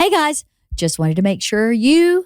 Hey guys, just wanted to make sure you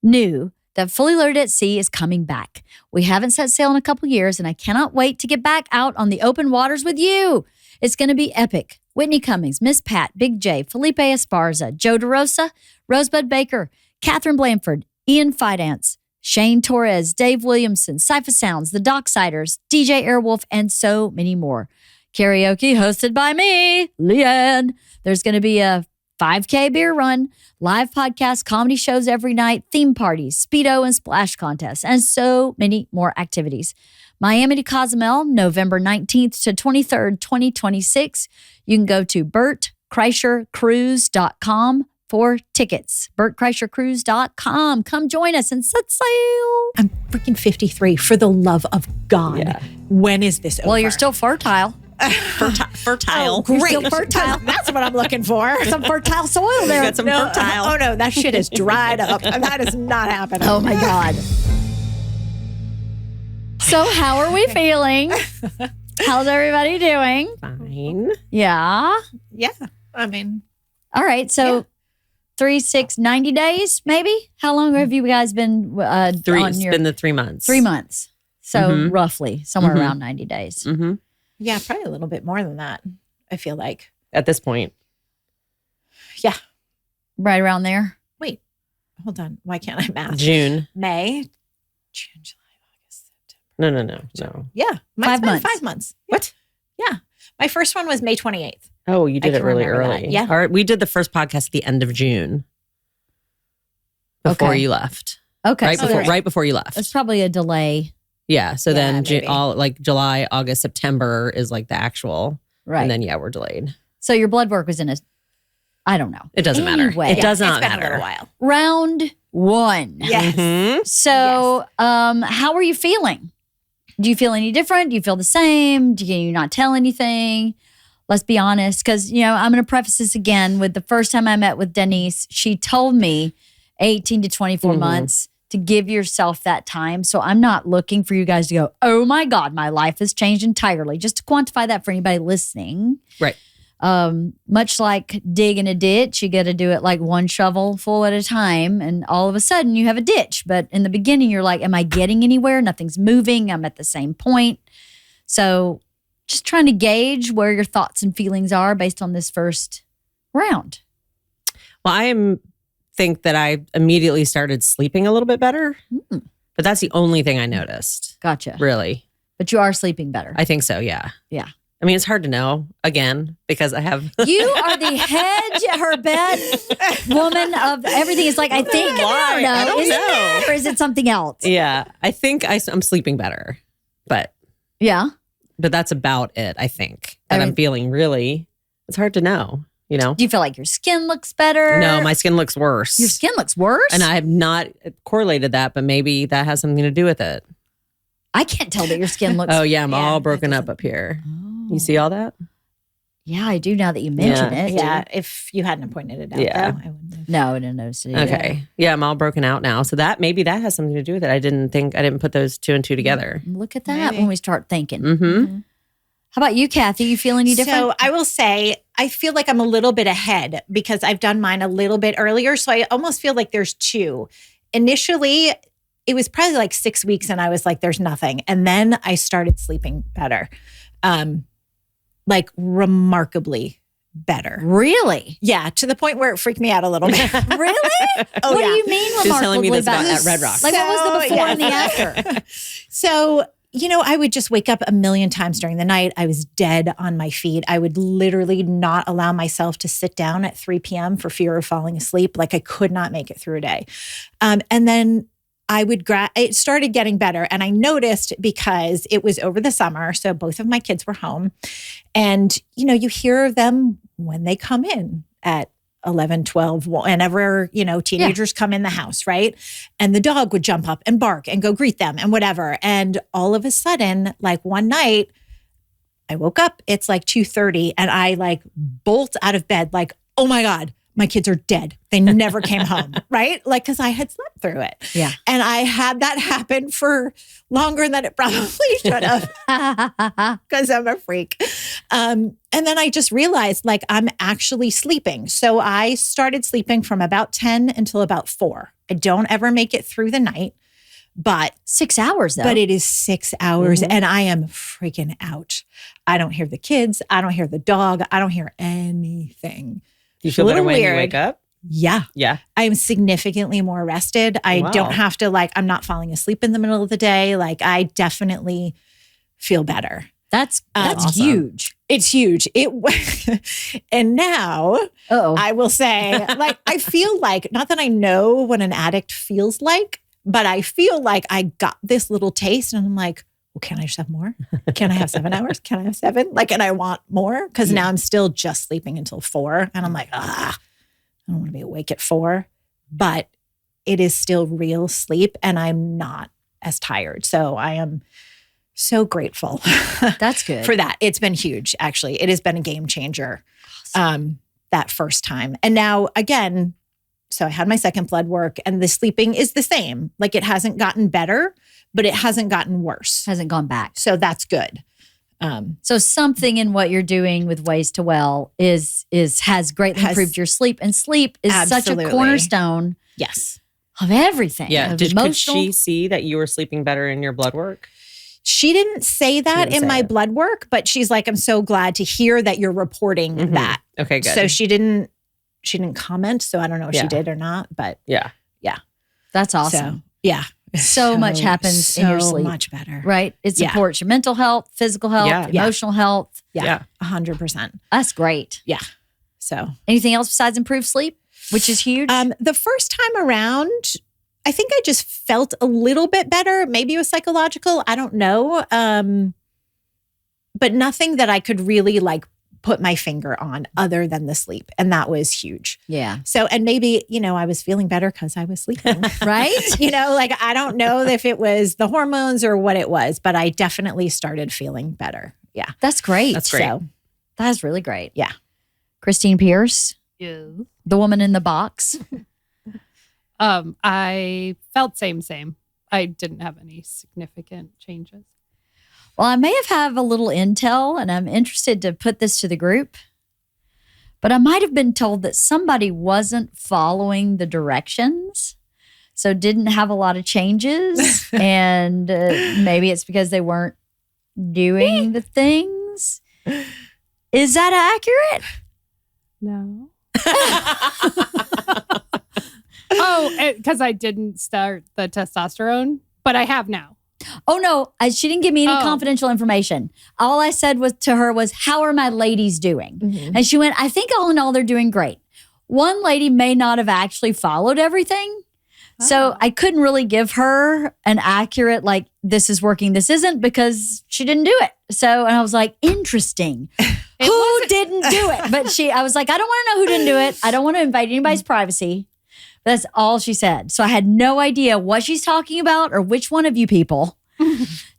knew that Fully Loaded at Sea is coming back. We haven't set sail in a couple years, and I cannot wait to get back out on the open waters with you. It's going to be epic. Whitney Cummings, Miss Pat, Big J, Felipe Esparza, Joe DeRosa, Rosebud Baker, Catherine Blanford, Ian Fidance, Shane Torres, Dave Williamson, Cypher Sounds, The Docksiders, DJ Airwolf, and so many more. Karaoke hosted by me, Leanne. There's going to be a 5K beer run, live podcasts, comedy shows every night, theme parties, Speedo and splash contests, and so many more activities. Miami to Cozumel, November 19th to 23rd, 2026. You can go to BertKreischerCruise.com for tickets. BertKreischerCruise.com. Come join us and set sail. I'm freaking 53, for the love of God. Yeah. When is this over? Well, you're still fertile. Fertile. Oh, great. You're still fertile. That's what I'm looking for. Some fertile soil there. got some fertile. Oh, no, that shit is dried up. That is not happening. Oh, my God. So how are we feeling? How's everybody doing? Fine. Yeah. Yeah. I mean, All right. So 3, 6, 90 days, maybe? How long have you guys been It's been the 3 months. 3 months. So Mhm. roughly somewhere Mhm. around 90 days. Mm-hmm. yeah, probably a little bit more than that, I feel like. At this point. Yeah. Right around there. Wait, hold on. Why can't I math? June. May, June, July, August, September. No. Yeah. 5 months. 5 months. What? Yeah. My first one was May 28th. Oh, you did I it can really remember early. that. Yeah. All right. We did the first podcast at the end of June. Before Okay. you left. Okay. Right so before there's- right before you left. That's probably a delay. Yeah. So Yeah, then maybe. all like July, August, September is like the actual. Right. And then we're delayed. So your blood work was in I don't know. It doesn't matter. Anyway. It does It's not been matter. a little while. Round 1. Yes. Mhm. So how are you feeling? Do you feel any different? Do you feel the same? Do you not tell anything? Let's be honest, because, I'm going to preface this again with the first time I met with Denise, she told me 18 to 24 Mhm. months to give yourself that time. So I'm not looking for you guys to go, oh my God, my life has changed entirely. Just to quantify that for anybody listening. Right. Much like digging a ditch, you got to do it like one shovel full at a time. And all of a sudden you have a ditch. But in the beginning, you're like, am I getting anywhere? Nothing's moving. I'm at the same point. So just trying to gauge where your thoughts and feelings are based on this first round. Well, think that I immediately started sleeping a little bit better. Mm. But that's the only thing I noticed. Gotcha. Really. But you are sleeping better. I think so, yeah. Yeah. I mean, it's hard to know, again, because I have... You are the hedge, her bed woman of everything. It's like, I think, Why? I don't Is it know. that, or is it something else? Yeah, I think I'm sleeping better. But Yeah. that's about it, I think. And I'm feeling really... It's hard to know, Do you feel like your skin looks better? No, my skin looks worse. Your skin looks worse? And I have not correlated that, but maybe that has something to do with it. I can't tell that your skin looks... Oh, yeah, I'm Yeah, all that broken up doesn't- here. Oh. You see all that? Yeah, I do now that you mention Yeah. it. Yeah. If you hadn't pointed it out, Yeah. though, I wouldn't have. No, I didn't notice it. Okay. Yeah, I'm all broken out now. So maybe that has something to do with it. I didn't put those 2 and 2 together. Look at that Maybe. when we start thinking. Mm-hmm. How about you, Cathy? You feel any different? So I will say, I feel like I'm a little bit ahead because I've done mine a little bit earlier. So I almost feel like there's 2. Initially, it was probably like 6 weeks and I was like, there's nothing. And then I started sleeping better. Like remarkably better. Really? Yeah, to the point where it freaked me out a little bit. Really? Oh, what yeah. do you mean She was telling me remarkably this about better? at Red Rocks. Like, what was the before and the yes. after? So, I would just wake up a million times during the night. I was dead on my feet. I would literally not allow myself to sit down at 3 p.m. for fear of falling asleep. Like I could not make it through a day. And then I would it started getting better. And I noticed because it was over the summer. So both of my kids were home. And, you hear them when they come in at 11, 12, whenever, teenagers come in the house, right? And the dog would jump up and bark and go greet them and whatever. And all of a sudden, like one night, I woke up, it's like 2:30 and I like bolt out of bed like, oh my God, my kids are dead. They never came home, right? Like, because I had slept through it. Yeah. And I had that happen for longer than it probably should have because I'm a freak. And then I just realized like I'm actually sleeping. So I started sleeping from about 10 until about 4. I don't ever make it through the night, but 6 hours though. But it is 6 hours and I am freaking out. I don't hear the kids. I don't hear the dog. I don't hear anything. You feel better when you wake up? Yeah. Yeah. I am significantly more rested. I don't have to I'm not falling asleep in the middle of the day. Like I definitely feel better. That's awesome. huge. It's huge. And now I will say, like, I feel like, not that I know what an addict feels like, but I feel like I got this little taste and I'm like, well, can I just have more? Can I have 7 hours? Can I have 7? Like, and I want more because now I'm still just sleeping until 4. And I'm like, I don't want to be awake at 4, but it is still real sleep and I'm not as tired. So I am so grateful. That's good. For that. It's been huge, actually. It has been a game changer that first time. And now again, so I had my second blood work and the sleeping is the same. Like it hasn't gotten better, but it hasn't gotten worse. Hasn't gone back. So that's good. So something in what you're doing with Ways to Well has greatly improved your sleep. And sleep is such a cornerstone yes. of everything. Yeah. Could she see that you were sleeping better in your blood work? She didn't say that in my blood work, but she's like, I'm so glad to hear that you're reporting that. Okay, good. So she didn't comment. So I don't know if she did or not, but yeah. That's awesome. So, yeah. So much happens in your sleep. So much better. Right? It supports your mental health, physical health, emotional health. Yeah. 100%. That's great. Yeah. So anything else besides improved sleep, which is huge? The first time around, I think I just felt a little bit better. Maybe it was psychological. I don't know. But nothing that I could really like put my finger on other than the sleep. And that was huge. Yeah. So, and maybe, I was feeling better because I was sleeping. Right? Like I don't know if it was the hormones or what it was, but I definitely started feeling better. Yeah. That's great. That's great. So, that's really great. Yeah. Christine Pierce. Yeah. The woman in the box. I felt same. I didn't have any significant changes. Well, I may have a little intel, and I'm interested to put this to the group. But I might have been told that somebody wasn't following the directions, so didn't have a lot of changes. And maybe it's because they weren't doing the things. Is that accurate? No. Because I didn't start the testosterone, but I have now. Oh, no. She didn't give me any confidential information. All I said to her was, how are my ladies doing? Mm-hmm. And she went, I think all in all, they're doing great. One lady may not have actually followed everything. Oh. So I couldn't really give her an accurate, like, this is working, this isn't, because she didn't do it. So, and I was like, interesting. Who didn't do it? But I was like, I don't want to know who didn't do it. I don't want to invade anybody's privacy. That's all she said. So I had no idea what she's talking about or which one of you people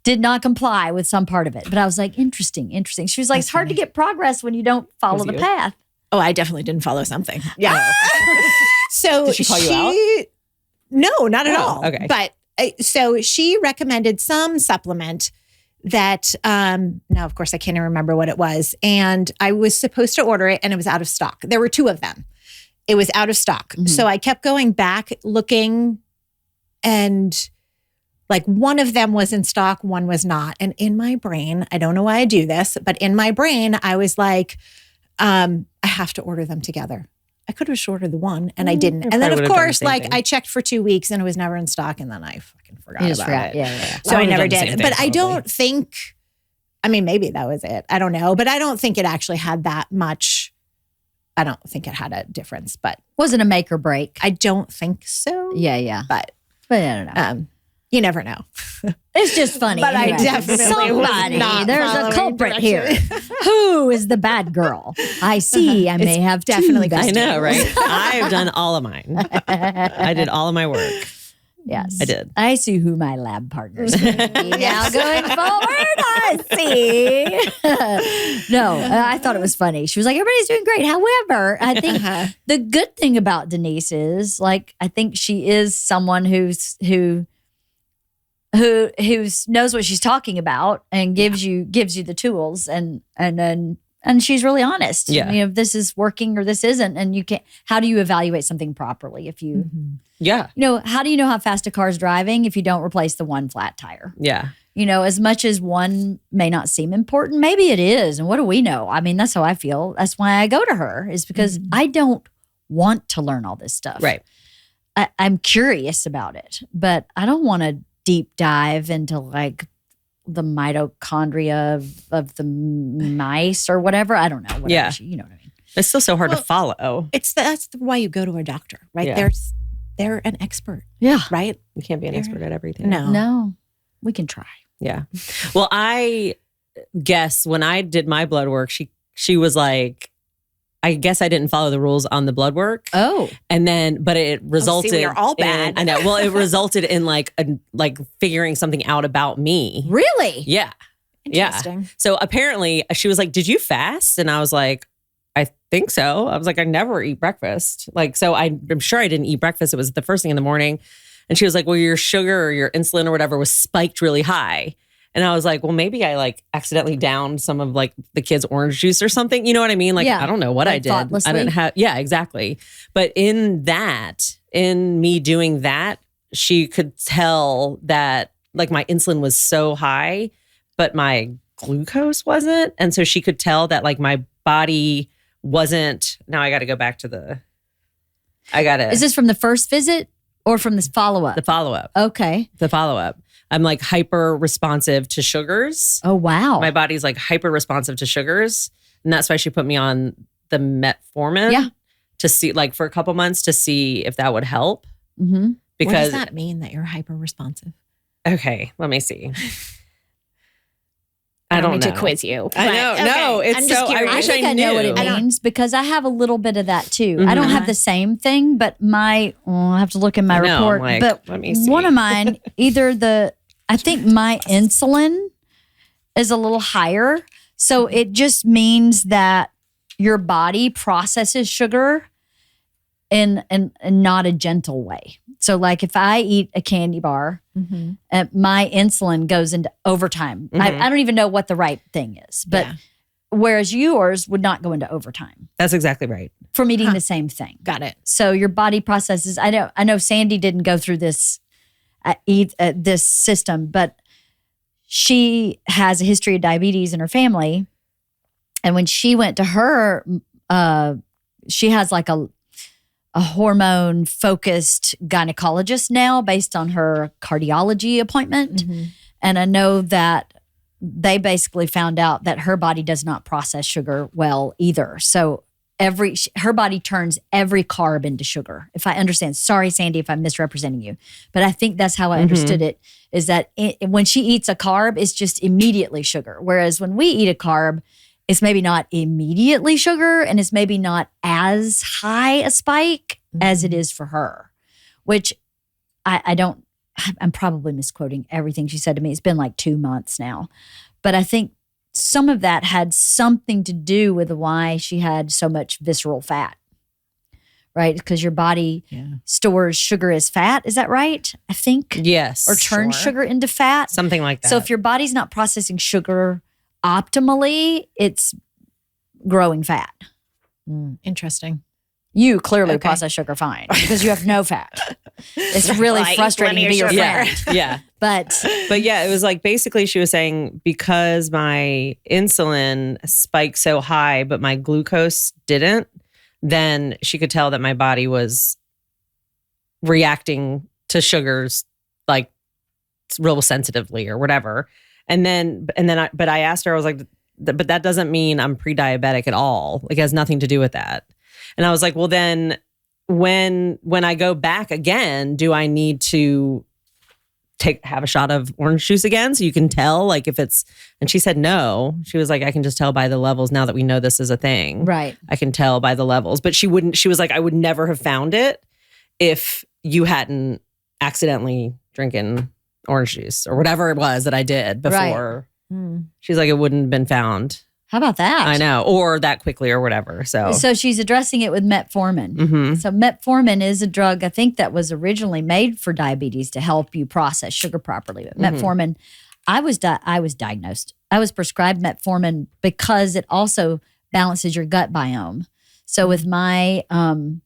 did not comply with some part of it. But I was like, interesting. She was like, it's hard to get progress when you don't follow the path. Oh, I definitely didn't follow something. Yeah. So did she call you out? No, not at all. Okay. But so she recommended some supplement that, now of course I can't even remember what it was. And I was supposed to order it and it was out of stock. There were 2 of them. It was out of stock. Mm-hmm. So I kept going back looking and like one of them was in stock, one was not. And in my brain, I don't know why I do this, but in my brain, I was like, I have to order them together. I could have just ordered the one and I didn't. And then of course, like I checked for 2 weeks and it was never in stock. And then I fucking forgot about it. Yeah. So I never did. But I don't think, I mean, maybe that was it. I don't know. But I don't think it actually had that much. I don't think it had a difference, but wasn't a make or break. I don't think so. Yeah. But I don't know. You never know. It's just funny. But anyway. I definitely there's a culprit here. Who is the bad girl? I see. I may have definitely. I know, right? I've done all of mine. I did all of my work. Yes. I did. I see who my lab partners will be now going forward. I see. No, I thought it was funny. She was like, everybody's doing great. However, I think the good thing about Denise is, like, I think she is someone who knows what she's talking about and gives you the tools and she's really honest. Yeah. You know, this is working or this isn't. And you can't, how do you evaluate something properly if you, Yeah. you know, how do you know how fast a car's driving if you don't replace the one flat tire? Yeah. You know, as much as one may not seem important, maybe it is. And what do we know? I mean, that's how I feel. That's why I go to her, is because I don't want to learn all this stuff. Right. I'm curious about it, but I don't want to deep dive into like the mitochondria of the mice or whatever. I don't know. Whatever Yeah. you know what I mean? It's still so hard to follow. That's why you go to a doctor, right? Yeah. They're an expert, Yeah. right? You can't be an expert at everything. No, we can try. Yeah. Well, I guess when I did my blood work, she was like, I guess I didn't follow the rules on the blood work. Oh. And then, but it resulted. we are all bad. I know. Well, it resulted in like figuring something out about me. Really? Yeah. Interesting. Yeah. So apparently she was like, did you fast? And I was like, I think so. I was like, I never eat breakfast. Like, so I'm sure I didn't eat breakfast. It was the first thing in the morning. And she was like, well, your sugar or your insulin or whatever was spiked really high. And I was like, well, maybe I like accidentally downed some of like the kids' orange juice or something. You know what I mean? Like, Yeah. I don't know what Like I did. thoughtlessly? I didn't have, yeah, exactly. But in me doing that, she could tell that like my insulin was so high, but my glucose wasn't. And so she could tell that like my body wasn't, now I got to go back to Is this from the first visit or from this follow-up? the follow-up. Okay. The follow-up. I'm like hyper responsive to sugars. Oh, wow. My body's like hyper responsive to sugars. And that's why she put me on the metformin. Yeah. To see, like for a couple months to see if that would help. Mm-hmm. What Because, does that mean that you're hyper responsive? okay, let me see. I I don't mean know. to quiz you. I know. Okay. No, it's I'm just so, I curious. I wish think I know what it knew. means because I have a little bit of that too. I don't have the same thing, but I have to look in my I know, report. I'm like, but let me see. one of mine, I think my insulin is a little higher. So it just means that your body processes sugar in not a gentle way. So like if I eat a candy bar, my insulin goes into overtime. I don't even know what the right thing is, but whereas yours would not go into overtime That's exactly right. from eating the same thing. Got it. So your body processes. I know Sandy didn't go through this this system, but she has a history of diabetes in her family, and when she went to her, she has like a hormone focused gynecologist now based on her cardiology appointment. And I know that they basically found out that her body does not process sugar well either. So her body turns every carb into sugar. If I understand, sorry, Sandy, if I'm misrepresenting you, but I think that's how I understood it, is that when she eats a carb, it's just immediately sugar. Whereas when we eat a carb, it's maybe not immediately sugar and it's maybe not as high a spike as it is for her, which I'm probably misquoting everything she said to me. It's been like 2 months now, but I think some of that had something to do with why she had so much visceral fat, right? Because your body stores sugar as fat. Is that right? I think. Yes. Or turns sugar into fat. Something like that. So if your body's not processing sugar optimally, it's growing fat. Interesting. You clearly process sugar fine because you have no fat. It's really Well, I eat frustrating to plenty be of your sugar. friend. yeah. But Yeah, it was like basically she was saying because my insulin spiked so high, but my glucose didn't, then she could tell that my body was reacting to sugars like real sensitively or whatever. But I asked her, I was like, but that doesn't mean I'm pre-diabetic at all. Like it has nothing to do with that. And I was like, well, then when I go back again, do I need to have a shot of orange juice again so you can tell like if it's, and she said no. She was like, I can just tell by the levels now that we know this is a thing. right. I can tell by the levels. But she was like, I would never have found it if you hadn't accidentally drinking orange juice or whatever it was that I did before. She's like, it wouldn't have been found. How about that? I know. Or that quickly or whatever. So she's addressing it with metformin. Mhm. So metformin is a drug, I think, that was originally made for diabetes to help you process sugar properly. But metformin, I was diagnosed. I was prescribed metformin because it also balances your gut biome. So with my long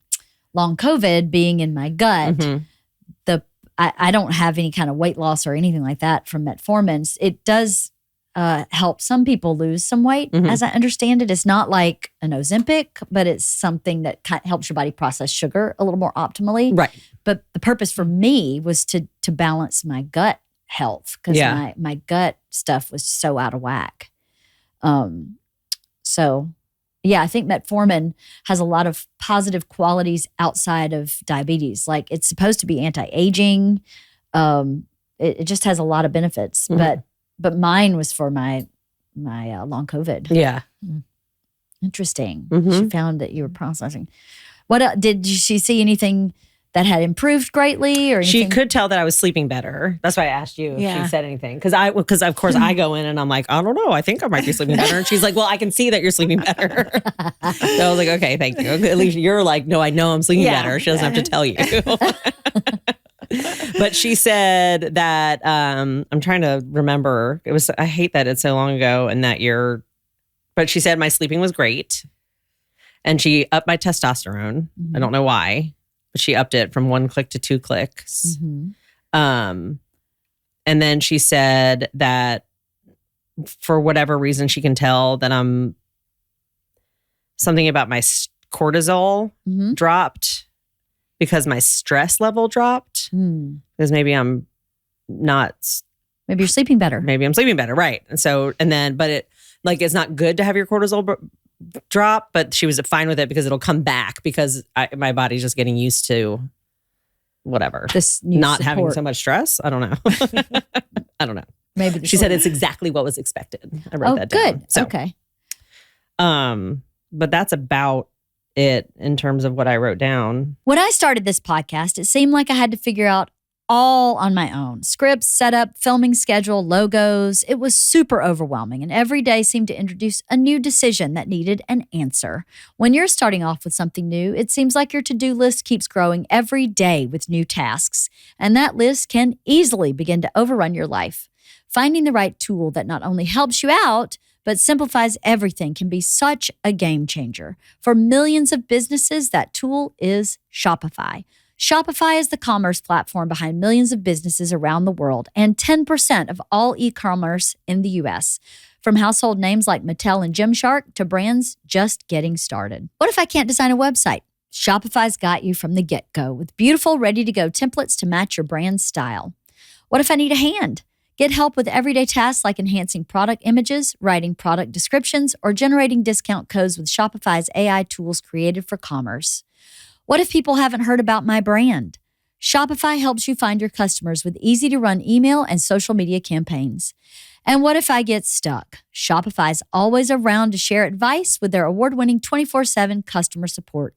COVID being in my gut, I don't have any kind of weight loss or anything like that from metformin. It does help some people lose some weight, as I understand it. It's not like an Ozempic, but it's something that helps your body process sugar a little more optimally. Right. But the purpose for me was to balance my gut health because my gut stuff was so out of whack. So yeah, I think metformin has a lot of positive qualities outside of diabetes. Like it's supposed to be anti-aging. It just has a lot of benefits. But mine was for my long COVID. yeah. Interesting. She found that you were processing. What did she see anything that had improved greatly, or anything? She could tell that I was sleeping better. That's why I asked you if she said anything. Because of course I go in and I'm like, I don't know. I think I might be sleeping better. And she's like, well, I can see that you're sleeping better. So I was like, okay, thank you. At least you're like, no, I know I'm sleeping better. She doesn't have to tell you. But she said that I'm trying to remember. I hate that it's so long ago and that but she said my sleeping was great. And she upped my testosterone. I don't know why. But she upped it from 1 click to 2 clicks. And then she said that for whatever reason, she can tell that I'm something about my cortisol dropped because my stress level dropped. Because maybe I'm not. Maybe you're sleeping better. Maybe I'm sleeping better. Right. But it's not good to have your cortisol drop, but she was fine with it because it'll come back because my body's just getting used to whatever. This not having so much stress. I don't know. I don't know. Maybe she said it's exactly what was expected. I wrote that down. Good. So, okay. But that's about it in terms of what I wrote down. When I started this podcast, it seemed like I had to figure out all on my own. Scripts, setup, filming schedule, logos. It was super overwhelming, and every day seemed to introduce a new decision that needed an answer. When you're starting off with something new, it seems like your to-do list keeps growing every day with new tasks, and that list can easily begin to overrun your life. Finding the right tool that not only helps you out, but simplifies everything can be such a game changer. For millions of businesses, that tool is Shopify. Shopify is the commerce platform behind millions of businesses around the world and 10% of all e-commerce in the U.S. From household names like Mattel and Gymshark to brands just getting started. What if I can't design a website? Shopify's got you from the get-go with beautiful, ready-to-go templates to match your brand's style. What if I need a hand? Get help with everyday tasks like enhancing product images, writing product descriptions, or generating discount codes with Shopify's AI tools created for commerce. What if people haven't heard about my brand? Shopify helps you find your customers with easy-to-run email and social media campaigns. And what if I get stuck? Shopify's always around to share advice with their award-winning 24/7 customer support.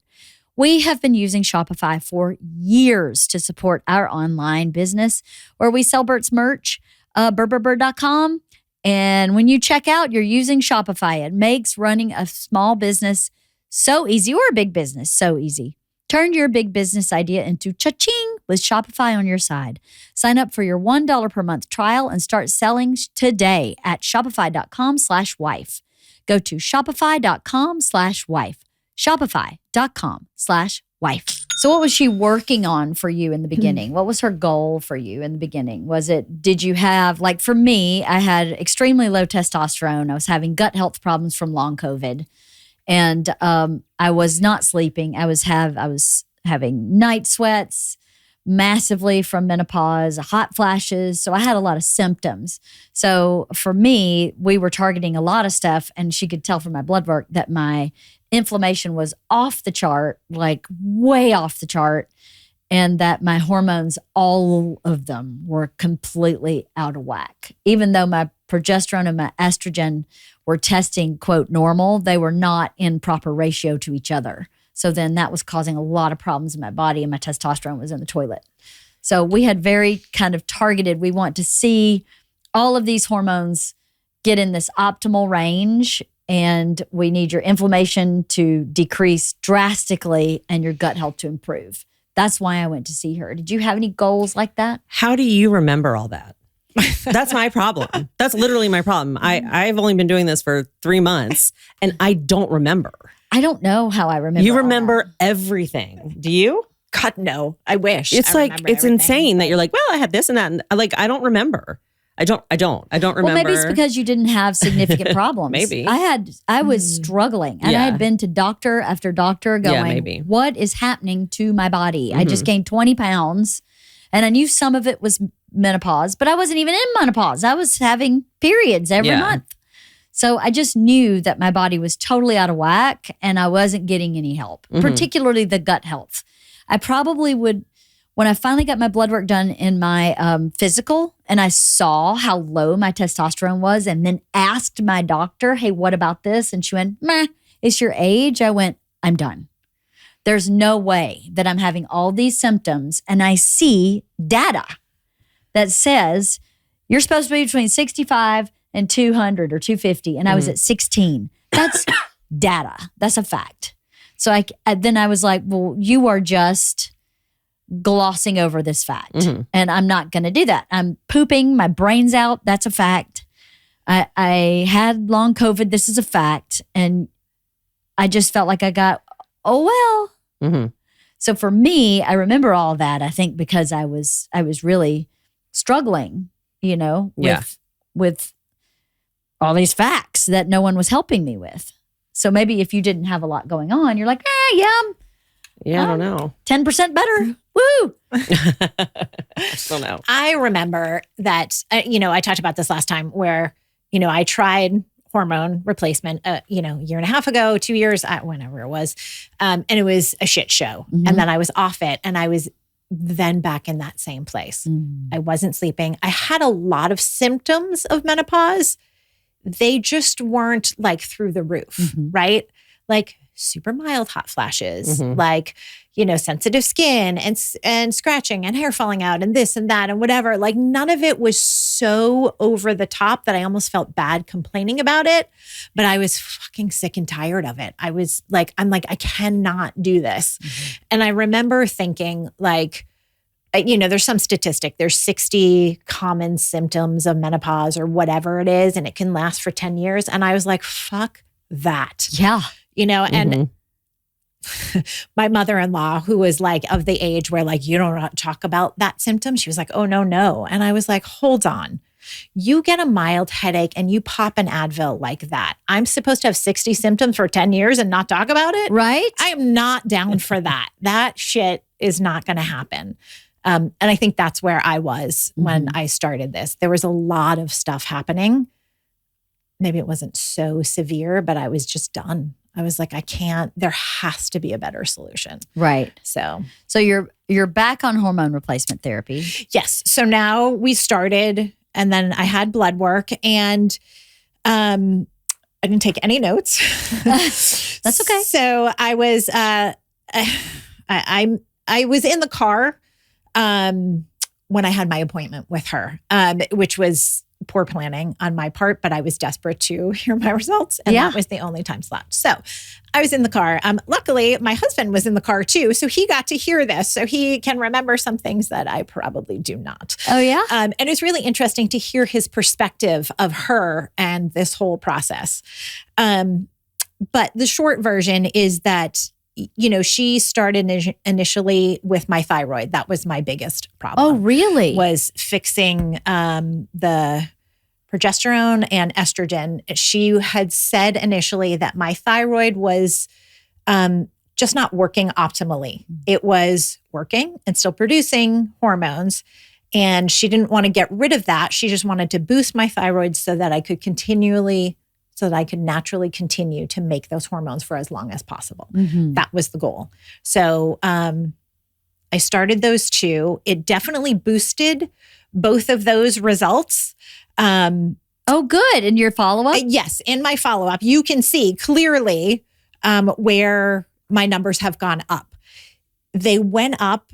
We have been using Shopify for years to support our online business, where we sell Bert's merch, bird.com. And when you check out, you're using Shopify. It makes running a small business so easy, or a big business so easy. Turn your big business idea into cha-ching with Shopify on your side. Sign up for your $1 per month trial and start selling today at shopify.com/wife. Go to shopify.com/wife. Shopify.com/wife. So what was she working on for you in the beginning? What was her goal for you in the beginning? Did you have, like for me, I had extremely low testosterone. I was having gut health problems from long COVID. And I was not sleeping. I was having night sweats massively from menopause, hot flashes. So I had a lot of symptoms. So for me, we were targeting a lot of stuff, and she could tell from my blood work that my inflammation was off the chart, like way off the chart, and that my hormones, all of them, were completely out of whack. Even though my progesterone and my estrogen were testing, quote, normal, they were not in proper ratio to each other. So then that was causing a lot of problems in my body, and my testosterone was in the toilet. So we had very kind of targeted, we want to see all of these hormones get in this optimal range, and we need your inflammation to decrease drastically and your gut health to improve. That's why I went to see her. Did you have any goals like that? How do you remember all that? That's my problem. That's literally my problem. I've only been doing this for 3 months and I don't remember. I don't know how I remember. You all remember that. everything. Do you? God, no. I wish. It's I like, remember it's everything. insane that you're like, well, I had this and that. And like, I don't remember. I don't remember. Well, maybe it's because you didn't have significant problems. Maybe. I was struggling, and I Yeah. had been to doctor after doctor going, maybe. what is happening to my body? I just gained 20 pounds, and I knew some of it was menopause, but I wasn't even in menopause. I was having periods every month. So I just knew that my body was totally out of whack and I wasn't getting any help, particularly the gut health. I probably would, when I finally got my blood work done in my physical and I saw how low my testosterone was and then asked my doctor, hey, what about this? And she went, meh, it's your age. I went, I'm done. There's no way that I'm having all these symptoms and I see data that says you're supposed to be between 65 and 200 or 250, and I was at 16. That's data. That's a fact. So then I was like, well, you are just glossing over this fact, and I'm not going to do that. I'm pooping my brains out. That's a fact. I had long COVID. This is a fact, and I just felt like I got, oh well. So for me, I remember all that. I think because I was really struggling, with all these facts that no one was helping me with. So maybe if you didn't have a lot going on, you're like, I'm I don't know. 10% better. Woo! I still know. I remember that, I talked about this last time where, I tried hormone replacement, a year and a half ago, 2 years, whenever it was. And it was a shit show. And then I was off it and I was then back in that same place. I wasn't sleeping. I had a lot of symptoms of menopause. They just weren't like through the roof, right? Like super mild hot flashes, like, sensitive skin and scratching and hair falling out and this and that and whatever. Like none of it was so over the top that I almost felt bad complaining about it, but I was fucking sick and tired of it. I was like, I cannot do this. And I remember thinking like, there's some statistic, there's 60 common symptoms of menopause or whatever it is, and it can last for 10 years. And I was like, fuck that. Yeah. And my mother-in-law, who was like of the age where like, you don't talk about that symptom. She was like, oh, no. And I was like, hold on. You get a mild headache and you pop an Advil like that. I'm supposed to have 60 symptoms for 10 years and not talk about it? Right? I am not down for that. That shit is not going to happen. And I think that's where I was when I started this. There was a lot of stuff happening. Maybe it wasn't so severe, but I was just done. I was like, I can't, there has to be a better solution. Right. So you're back on hormone replacement therapy. yes. So now we started and then I had blood work and I didn't take any notes. That's okay. So I was, I was in the car when I had my appointment with her, which was poor planning on my part, but I was desperate to hear my results. And that was the only time slot. So I was in the car. Luckily, my husband was in the car too. So he got to hear this. So he can remember some things that I probably do not. Oh, yeah? And it's really interesting to hear his perspective of her and this whole process. But the short version is that she started initially with my thyroid. That was my biggest problem. Oh, really? Was fixing the progesterone and estrogen. She had said initially that my thyroid was just not working optimally. It was working and still producing hormones. And she didn't want to get rid of that. She just wanted to boost my thyroid so that I could naturally continue to make those hormones for as long as possible. That was the goal. So I started those two. It definitely boosted both of those results. Oh, good. In your follow-up? Yes. In my follow-up, you can see clearly where my numbers have gone up. They went up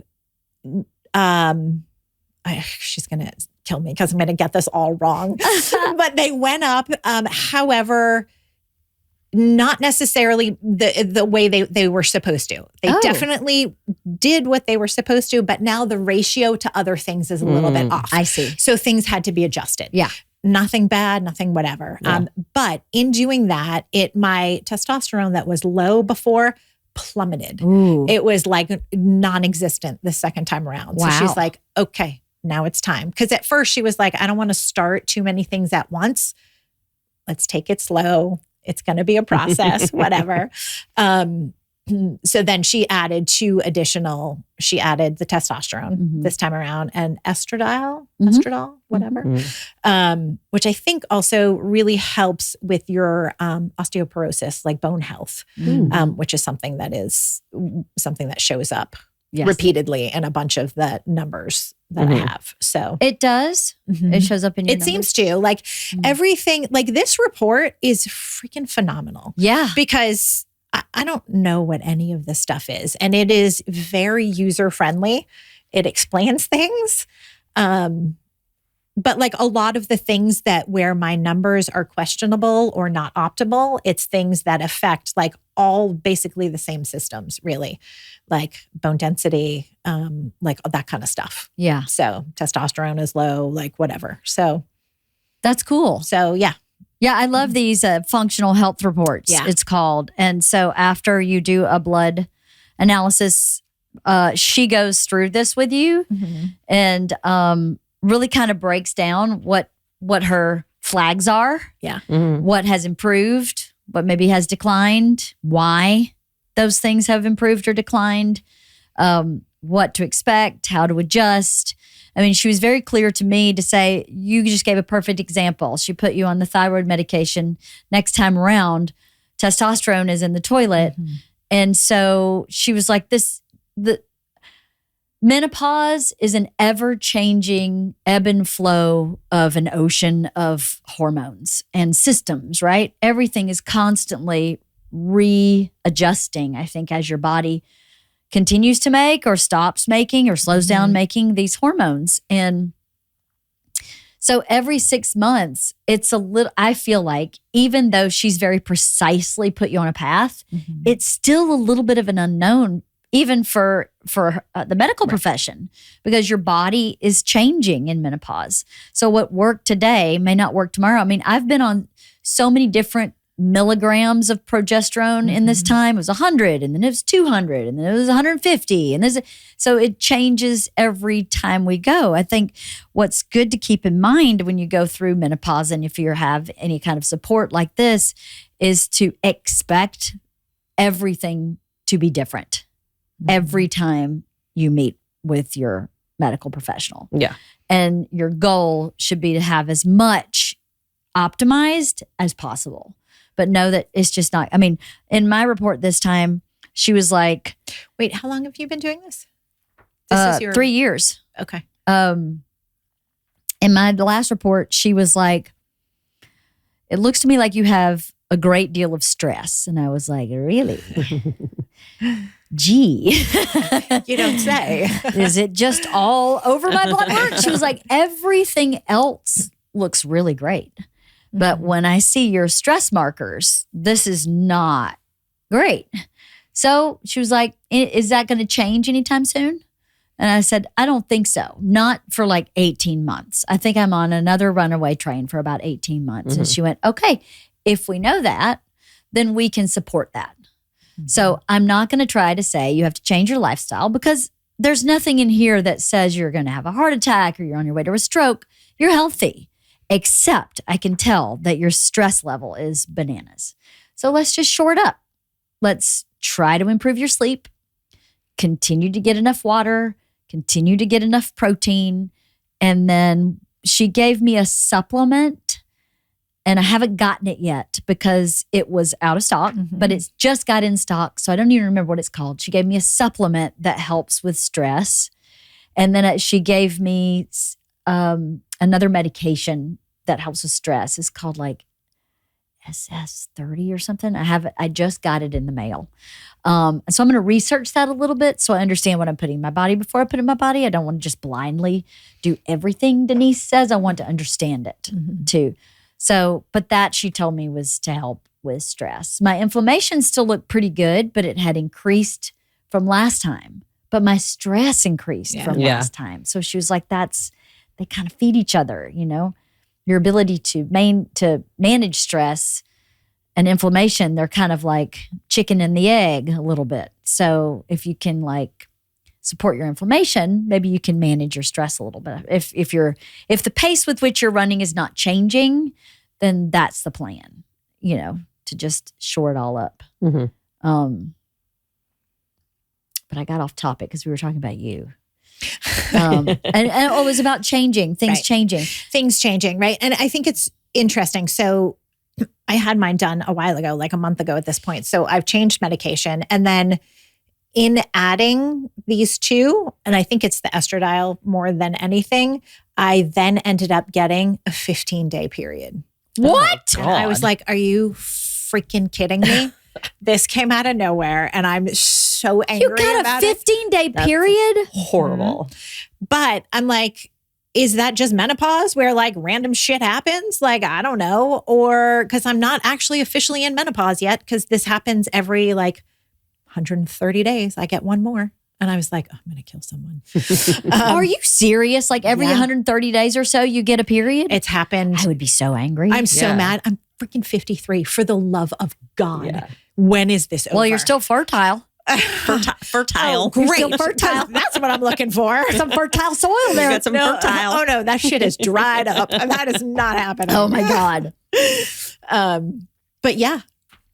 she's going to kill me because I'm going to get this all wrong. But they went up. However, not necessarily the way they were supposed to. They definitely did what they were supposed to, but now the ratio to other things is a little bit off. I see. So things had to be adjusted. Yeah. Nothing bad, nothing whatever. Yeah. But in doing that, my testosterone that was low before plummeted. Ooh. It was like non-existent the second time around. Wow. So she's like, okay, now it's time. Because at first she was like, I don't want to start too many things at once. Let's take it slow. It's going to be a process, whatever. So then she added the testosterone this time around and estradiol, whatever, which I think also really helps with your osteoporosis, like bone health, which is something that shows up repeatedly in a bunch of the numbers that I have. So it does. It shows up in your It seems to. Like everything, like this report is freaking phenomenal. Yeah. Because I don't know what any of this stuff is. And it is very user-friendly. It explains things. But like a lot of the things where my numbers are questionable or not optimal, it's things that affect like all basically the same systems, really. Like bone density, like that kind of stuff. Yeah. So testosterone is low, like whatever. So that's cool. So yeah. Yeah, I love these functional health reports, it's called. And so after you do a blood analysis, she goes through this with you and really kind of breaks down what her flags are, what has improved, what maybe has declined, why those things have improved or declined, what to expect, how to adjust. I mean, she was very clear to me to say, you just gave a perfect example. She put you on the thyroid medication. Next time around, testosterone is in the toilet. And so she was like, the menopause is an ever-changing ebb and flow of an ocean of hormones and systems, right? Everything is constantly readjusting, I think, as your body continues to make or stops making or slows down making these hormones. And so every 6 months, it's a little, I feel like, even though she's very precisely put you on a path, it's still a little bit of an unknown, even for the medical profession, because your body is changing in menopause. So what worked today may not work tomorrow. I mean, I've been on so many different milligrams of progesterone in this time. It was 100 and then it was 200 and then it was 150. And so it changes every time we go. I think what's good to keep in mind when you go through menopause and if you have any kind of support like this is to expect everything to be different every time you meet with your medical professional. Yeah. And your goal should be to have as much optimized as possible. But know that it's just not, I mean, in my report this time, she was like, wait, how long have you been doing this? This is 3 years. Okay. In my last report, she was like, it looks to me like you have a great deal of stress. And I was like, really? Gee. You don't say. Is it just all over my blood work? She was like, everything else looks really great. But when I see your stress markers, this is not great. So she was like, is that going to change anytime soon? And I said, I don't think so. Not for like 18 months. I think I'm on another runaway train for about 18 months. And she went, okay, if we know that, then we can support that. So I'm not going to try to say you have to change your lifestyle because there's nothing in here that says you're going to have a heart attack or you're on your way to a stroke. You're healthy. Except I can tell that your stress level is bananas. So let's just shore it up. Let's try to improve your sleep, continue to get enough water, continue to get enough protein. And then she gave me a supplement and I haven't gotten it yet because it was out of stock, but it's just got in stock. So I don't even remember what it's called. She gave me a supplement that helps with stress. And then she gave me another medication that helps with stress. It's called like SS30 or something. I just got it in the mail. So I'm going to research that a little bit so I understand what I'm putting in my body before I put it in my body. I don't want to just blindly do everything Denise says. I want to understand it too. So, but that she told me was to help with stress. My inflammation still looked pretty good, but it had increased from last time. But my stress increased from last time. So she was like, they kind of feed each other, you know? Your ability to manage stress and inflammation, they're kind of like chicken and the egg a little bit. So if you can like support your inflammation, maybe you can manage your stress a little bit. If the pace with which you're running is not changing, then that's the plan, you know, to just shore it all up. But I got off topic because we were talking about you. And it was about changing, things changing, right? And I think it's interesting. So I had mine done a while ago, like a month ago at this point. So I've changed medication. And then in adding these two, and I think it's the estradiol more than anything, I then ended up getting a 15-day period. What? And I was like, are you freaking kidding me? This came out of nowhere and I'm so angry about it. You got a 15-day period? Horrible. But I'm like, is that just menopause where like random shit happens? Like, I don't know. Or because I'm not actually officially in menopause yet because this happens every like 130 days. I get one more. And I was like, oh, I'm going to kill someone. Are you serious? Like every 130 days or so you get a period? It's happened. I would be so angry. I'm so mad. I'm freaking 53. For the love of God. Yeah. When is this over? Well, you're still fertile. Fertile. Oh, great. You're still fertile. That's what I'm looking for. Some fertile soil there. Got some fertile. Oh no, that shit is dried up. That is not happening. Oh my God. But yeah.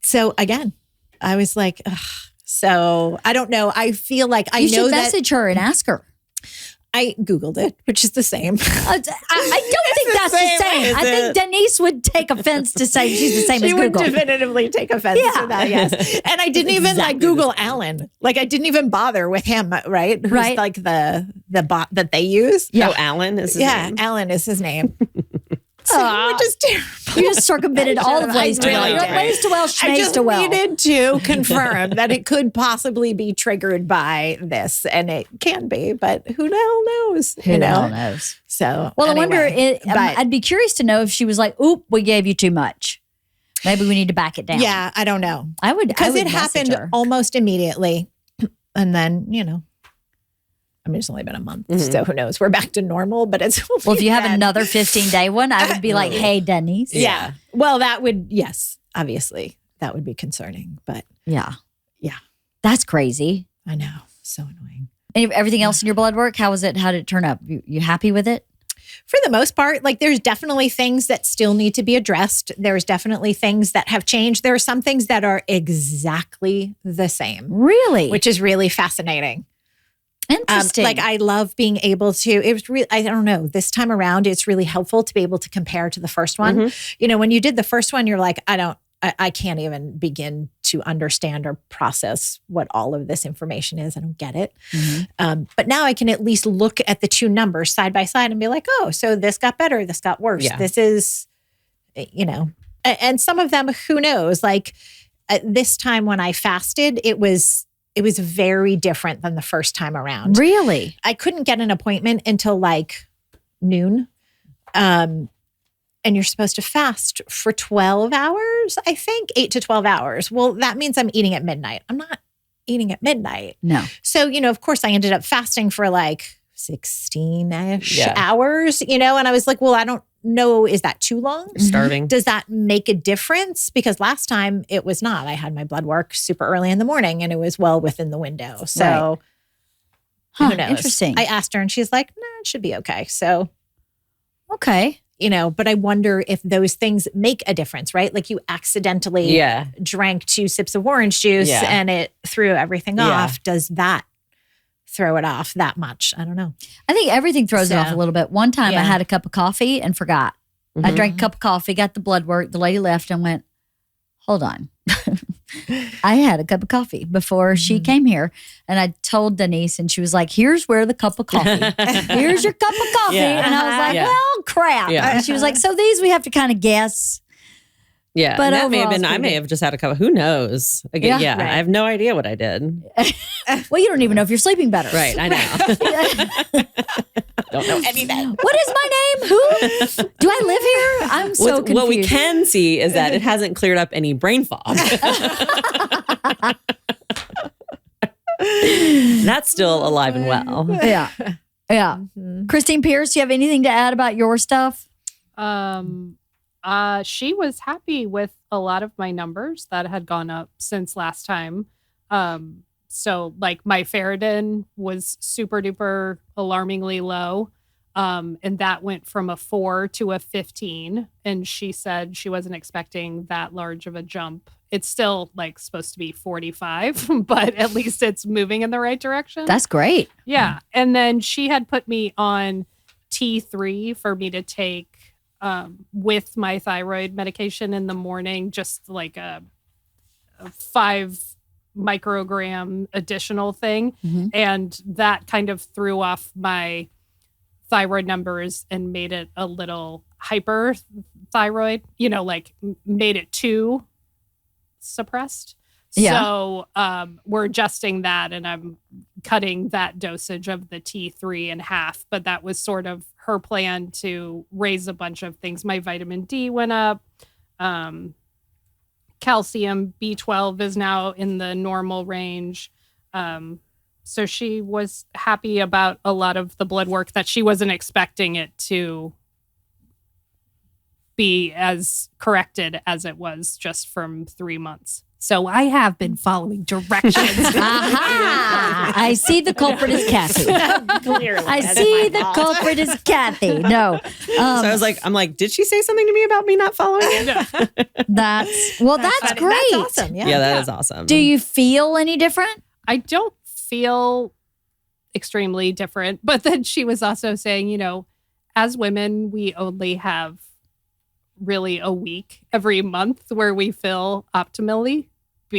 So again, I was like, ugh. So I don't know. I feel like I know that. You should message her and ask her. I Googled it, which is the same. I don't think that's the same. I think Denise would take offense to say she's the same as Google. She would definitively take offense to that, yes. And I didn't even like Google Alan. Like I didn't even bother with him, right? Who's like the bot that they use. Yeah. Oh, Alan is his name? Yeah, Alan is his name. Which is terrible. You just circumvented all of ways to well. You're like, ways to well, schmaze to well. I just needed to confirm that it could possibly be triggered by this, and it can be, but who the hell knows? Who the hell knows? So, well, anyway, I wonder. I'd be curious to know if she was like, "Oop, we gave you too much. Maybe we need to back it down." Yeah, I don't know. I would because it happened her. almost immediately, and then I mean, it's only been a month, so who knows? We're back to normal, but it's well. If you have another 15-day one, I would be like, "Hey, Denise." Yeah. Well, that would obviously that would be concerning, but yeah, that's crazy. I know, so annoying. And everything else in your blood work, how was it? How did it turn up? You happy with it? For the most part, like there's definitely things that still need to be addressed. There's definitely things that have changed. There are some things that are exactly the same. Really? Which is really fascinating. Interesting. Like I love being able to, it was really, I don't know, this time around, it's really helpful to be able to compare to the first one. When you did the first one, you're like, I can't even begin to understand or process what all of this information is. I don't get it. But now I can at least look at the two numbers side by side and be like, oh, so this got better. This got worse. Yeah. This is, and some of them, who knows, like this time when I fasted, it was very different than the first time around. Really? I couldn't get an appointment until like noon. And you're supposed to fast for 12 hours, I think, 8 to 12 hours. Well, that means I'm eating at midnight. I'm not eating at midnight. No. So, of course, I ended up fasting for like 16-ish hours, and I was like, well, I don't know. Is that too long? Starving. Does that make a difference? Because last time it was not. I had my blood work super early in the morning and it was well within the window. So who knows? Interesting. I asked her and she's like, no, it should be okay. So, okay. But I wonder if those things make a difference, right? Like you accidentally drank 2 sips of orange juice and it threw everything off. Does that throw it off that much? I don't know. I think everything throws it off a little bit. One time I had a cup of coffee and forgot. I drank a cup of coffee, got the blood work. The lady left and went, hold on. I had a cup of coffee before she came here. And I told Denise and she was like, here's where the cup of coffee. Here's your cup of coffee. And I was like, well, crap. And she was like, so these we have to kind of guess. Yeah, But and that may have overall, been. it's I may pretty have just had a couple. Who knows? Again, Yeah. I have no idea what I did. Well, you don't even know if you're sleeping better. Right, I know. Don't know anything. What is my name? Who? Do I live here? I'm so confused. What we can see is that it hasn't cleared up any brain fog. That's still alive and well. Yeah. Yeah. Christine Pierce, you have anything to add about your stuff? She was happy with a lot of my numbers that had gone up since last time. So like my ferritin was super duper alarmingly low. And that went from a 4 to a 15. And she said she wasn't expecting that large of a jump. It's still like supposed to be 45, but at least it's moving in the right direction. That's great. Yeah. And then she had put me on T3 for me to take with my thyroid medication in the morning, just like a 5 microgram additional thing. Mm-hmm. And that kind of threw off my thyroid numbers and made it a little hyperthyroid, like made it too suppressed. Yeah. So we're adjusting that, and I'm cutting that dosage of the T3 in half. But that was sort of her plan to raise a bunch of things. My vitamin D went up. Calcium, B12 is now in the normal range. So she was happy about a lot of the blood work that she wasn't expecting it to be as corrected as it was just from 3 months. So I have been following directions. Aha! I see the culprit is Cathy. Clearly. I see the culprit is Cathy. No. So I was like, did she say something to me about me not following it? That's funny. great. That's awesome. Yeah, that is awesome. Do you feel any different? I don't feel extremely different. But then she was also saying, as women, we only have really a week every month where we feel optimally,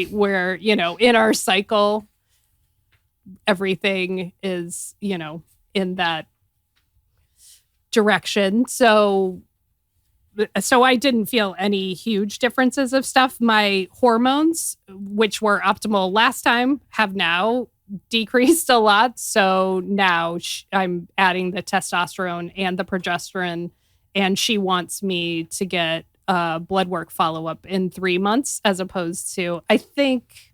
where, in our cycle, everything is, in that direction. So I didn't feel any huge differences of stuff. My hormones, which were optimal last time, have now decreased a lot. So now I'm adding the testosterone and the progesterone, and she wants me to get blood work follow-up in 3 months, as opposed to, I think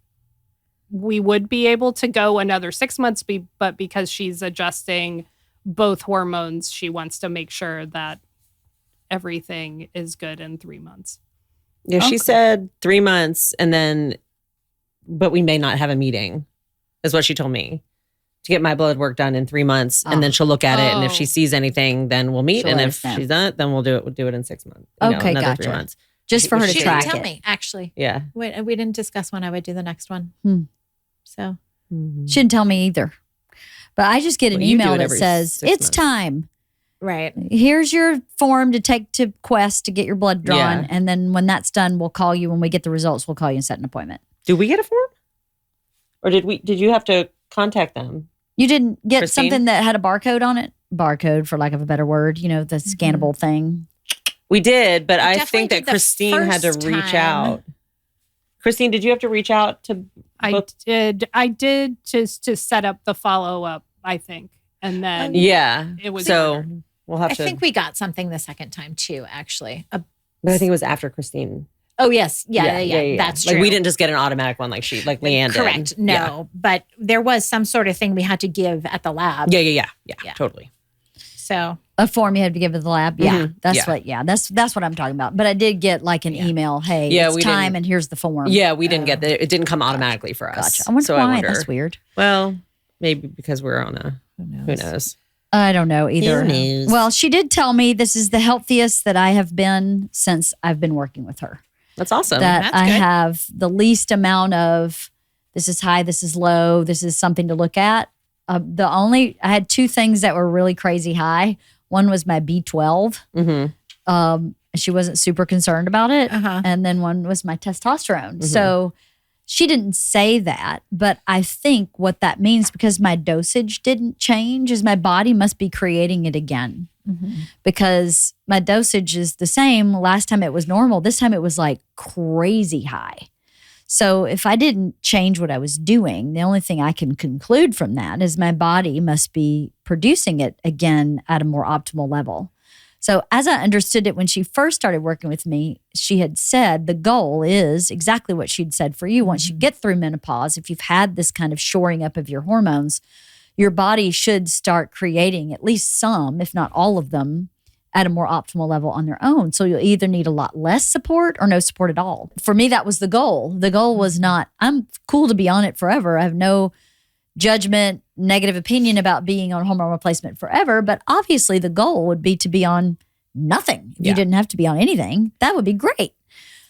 we would be able to go another 6 months, but because she's adjusting both hormones, she wants to make sure that everything is good in 3 months. Yeah, she said 3 months, but we may not have a meeting, is what she told me, to get my blood work done in 3 months. And then she'll look at it. And if she sees anything, then we'll meet. She'll and let if us know. she's not, then we'll do it in 6 months. Okay, another gotcha. 3 months. Just for her to She track didn't tell it. me, actually. Yeah. We didn't discuss when I would do the next one. So She didn't tell me either. But I just get an Well, you do email it that every says, 6 it's months. time. right. Here's your form to take to Quest to get your blood drawn. Yeah. And then when that's done, we'll call you. When we get the results, we'll call you and set an appointment. Do we get a form? Or did you have to contact them? You didn't get Christine? something that had a barcode on it? Barcode, for lack of a better word, the scannable thing. We did, but I definitely think did that the Christine had to first reach time. out. Christine, did you have to reach out to I book? did just to set up the follow-up, I think. And then Yeah. it was So ordered. we'll have I to. think we got something the second time too, actually. but I think it was after Christine. Oh, yes. Yeah. That's true. Like we didn't just get an automatic one like Leanne did. Correct. No, Yeah. but there was some sort of thing we had to give at the lab. Yeah. Yeah. Totally. So A form you had to give to the lab. Yeah. Mhm. That's Yeah. that's what I'm talking about. But I did get like an email. Hey, Yeah, it's we time didn't- and here's the form. Yeah, we didn't get that. It didn't come automatically for us. Gotcha. I wonder so why. I wonder. That's weird. Well, maybe because we're on a. Who knows? I don't know either. Who knows? Well, she did tell me this is the healthiest that I have been since I've been working with her. That's awesome. That That's I good. have the least amount of this is high, this is low, this is something to look at. I had 2 things that were really crazy high. One was my B12. Mm-hmm. She wasn't super concerned about it. Uh-huh. And then one was my testosterone. Mm-hmm. So she didn't say that, but I think what that means, because my dosage didn't change, is my body must be creating it again. because my dosage is the same. Last time it was normal. This time it was like crazy high. So if I didn't change what I was doing, the only thing I can conclude from that is my body must be producing it again at a more optimal level. So as I understood it when she first started working with me, she had said the goal is exactly what she'd said for you. Once you get through menopause, if you've had this kind of shoring up of your hormones, your body should start creating at least some, if not all of them, at a more optimal level on their own. So you'll either need a lot less support or no support at all. For me, that was the goal. The goal was not, I'm cool to be on it forever. I have no judgment, negative opinion about being on hormone replacement forever. But obviously the goal would be to be on nothing. If you didn't have to be on anything, that would be great.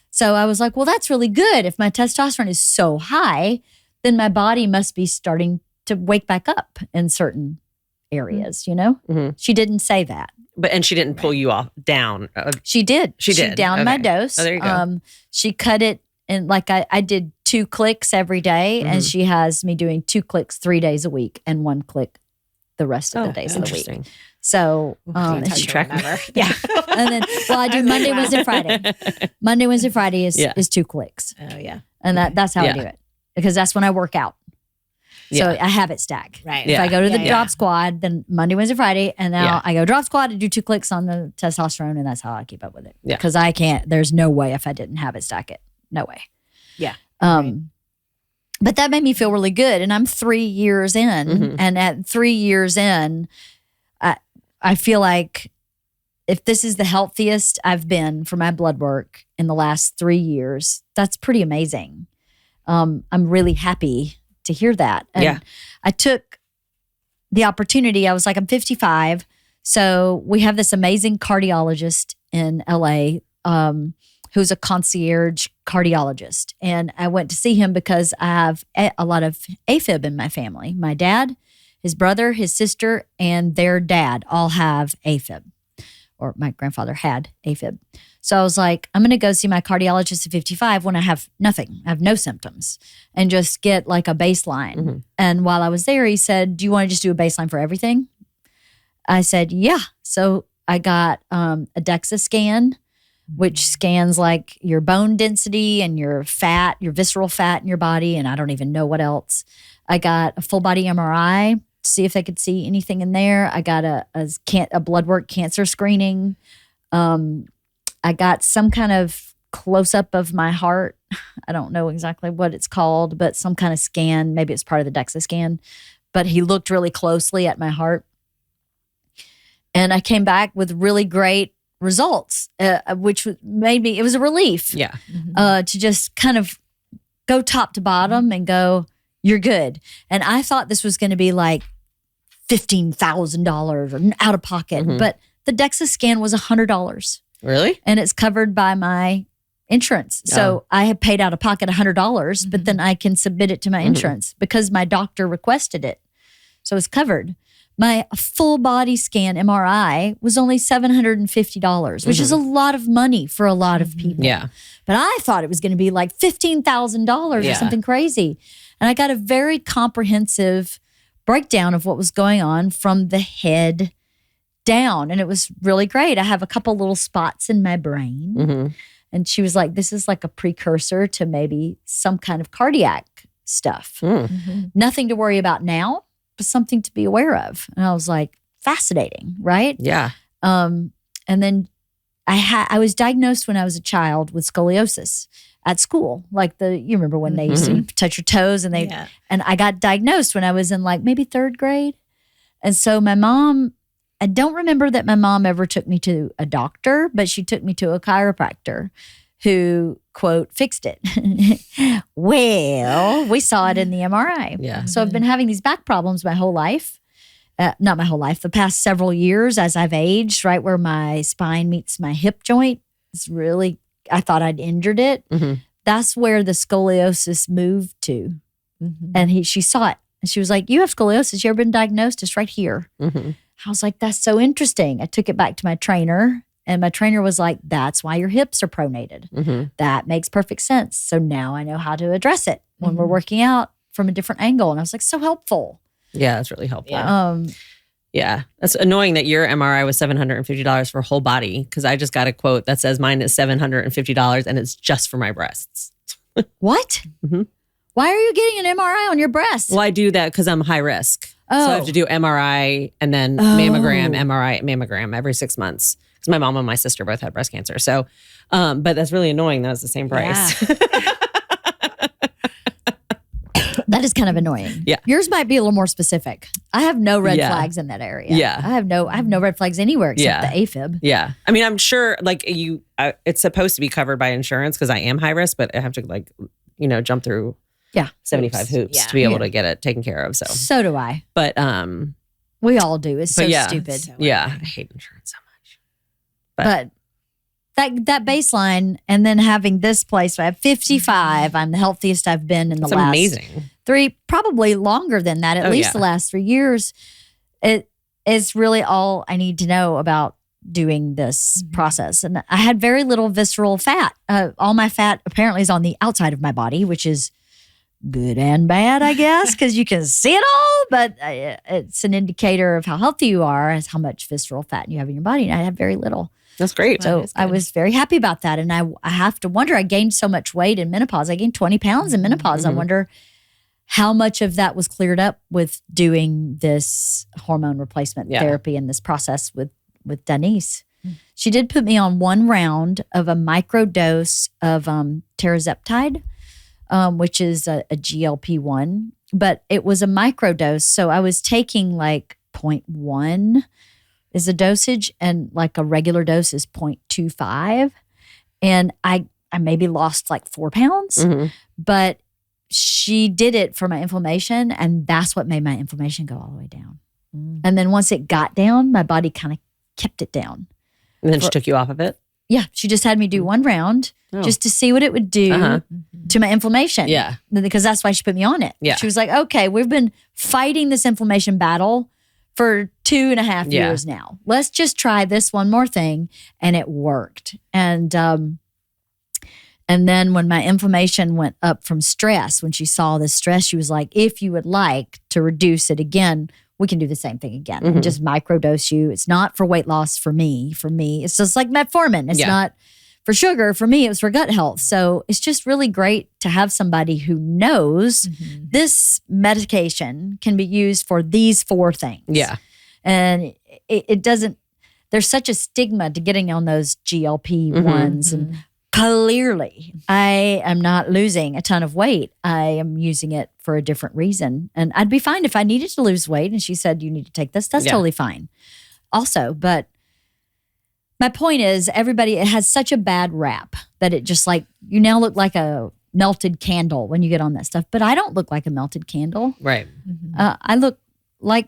So I was like, well, that's really good. If my testosterone is so high, then my body must be starting to wake back up in certain areas, you know? She didn't say that. And she didn't pull you off down. She did. She did. She downed my dose. Oh, there you go. She cut it in, like I did 2 clicks every day, and she has me doing 2 clicks 3 days a week and 1 click the rest of the days of the week. So, she tracked me. Yeah. And then, well, I do Monday, Wednesday, Friday. Monday, Wednesday, Friday is 2 clicks. Oh, yeah. And that's how I do it, because that's when I work out. So I have it stacked. Right. If I go to the drop squad, then Monday, Wednesday, Friday, and now I go drop squad and do 2 clicks on the testosterone, and that's how I keep up with it. Yeah. Because I can't, there's no way if I didn't have it, stack it. No way. Yeah. But that made me feel really good. And I'm 3 years in. And at 3 years in, I feel like if this is the healthiest I've been for my blood work in the last 3 years, that's pretty amazing. I'm really happy to hear that. And I took the opportunity. I was like, I'm 55. So we have this amazing cardiologist in LA who's a concierge cardiologist. And I went to see him because I have a lot of AFib in my family. My dad, his brother, his sister, and their dad all have AFib, or my grandfather had AFib. So I was like, I'm going to go see my cardiologist at 55 when I have nothing. I have no symptoms, and just get like a baseline. And while I was there, he said, do you want to just do a baseline for everything? I said, yeah. So I got a DEXA scan, which scans like your bone density and your fat, your visceral fat in your body, and I don't even know what else. I got a full body MRI to see if they could see anything in there. I got a blood work cancer screening. I got some kind of close up of my heart. I don't know exactly what it's called, but some kind of scan. Maybe it's part of the DEXA scan. But he looked really closely at my heart. And I came back with really great results, which made me, it was a relief. Yeah. To just kind of go top to bottom and go, you're good. And I thought this was going to be like $15,000 or out of pocket. But the DEXA scan was $100. Really? And it's covered by my insurance. So I had paid out of pocket $100, but then I can submit it to my insurance because my doctor requested it. So it's covered. My full body scan MRI was only $750, which is a lot of money for a lot of people. Yeah. But I thought it was going to be like $15,000 or something crazy. And I got a very comprehensive breakdown of what was going on from the head down. And it was really great. I have a couple little spots in my brain. And she was like, this is like a precursor to maybe some kind of cardiac stuff. Nothing to worry about now, but something to be aware of. And I was like, fascinating, right? Yeah. And then I was diagnosed when I was a child with scoliosis at school. Like you remember when they used to touch your toes and and I got diagnosed when I was in like maybe 3rd grade. And so my mom, I don't remember that my mom ever took me to a doctor, but she took me to a chiropractor who, quote, fixed it. Well, we saw it in the MRI. Yeah. So I've been having these back problems my whole life. Not my whole life, the past several years as I've aged, right where my spine meets my hip joint. It's really, I thought I'd injured it. That's where the scoliosis moved to. And she saw it. And she was like, you have scoliosis. You ever been diagnosed? It's right here. I was like, that's so interesting. I took it back to my trainer, and my trainer was like, that's why your hips are pronated. That makes perfect sense. So now I know how to address it when we're working out from a different angle. And I was like, so helpful. Yeah, that's really helpful. Yeah. That's annoying that your MRI was $750 for whole body, because I just got a quote that says mine is $750 and it's just for my breasts. What? Mhm. Why are you getting an MRI on your breast? Well, I do that because I'm high risk. Oh. So I have to do MRI and then mammogram, MRI, mammogram every 6 months. Because my mom and my sister both had breast cancer. So, but that's really annoying that it's the same price. That is kind of annoying. Yeah. Yours might be a little more specific. I have no red Yeah. flags in that area. Yeah. I have no red flags anywhere except the AFib. Yeah. I mean, I'm sure like it's supposed to be covered by insurance because I am high risk, but I have to like, jump through 75 hoops to be able to get it taken care of. So do I. But we all do. It's so yeah, stupid. So I hate insurance so much. But that baseline, and then having this place, I have 55. I'm the healthiest I've been in the last amazing. 3, probably longer than that, at least the last 3 years. It is really all I need to know about doing this process. And I had very little visceral fat. All my fat apparently is on the outside of my body, which is good and bad, I guess, because you can see it all, but it's an indicator of how healthy you are, as how much visceral fat you have in your body. And I have very little. That's great. So I was very happy about that. And I have to wonder, I gained so much weight in menopause. I gained 20 pounds in menopause. I wonder how much of that was cleared up with doing this hormone replacement therapy and this process with Danese. She did put me on 1 round of a micro dose of tirzepatide, which is a GLP-1, but it was a micro dose. So I was taking like 0.1 is a dosage, and like a regular dose is 0.25. And I maybe lost like 4 pounds, but she did it for my inflammation, and that's what made my inflammation go all the way down. And then once it got down, my body kind of kept it down. And then she took you off of it? Yeah, she just had me do 1 round just to see what it would do to my inflammation. Yeah. Because that's why she put me on it. Yeah. She was like, okay, we've been fighting this inflammation battle for 2.5 years now. Let's just try this one more thing. And it worked. And then when my inflammation went up from stress, when she saw the stress, she was like, if you would like to reduce it again, we can do the same thing again. Just microdose you. It's not for weight loss for me. For me, it's just like metformin. It's not for sugar. For me, it was for gut health. So it's just really great to have somebody who knows this medication can be used for these 4 things. Yeah. And it doesn't, there's such a stigma to getting on those GLP-1s. And clearly, I am not losing a ton of weight. I am using it for a different reason. And I'd be fine if I needed to lose weight and she said, you need to take this. That's totally fine. Also, but my point is, everybody, it has such a bad rap that it just like, you now look like a melted candle when you get on that stuff. But I don't look like a melted candle. Right. I look like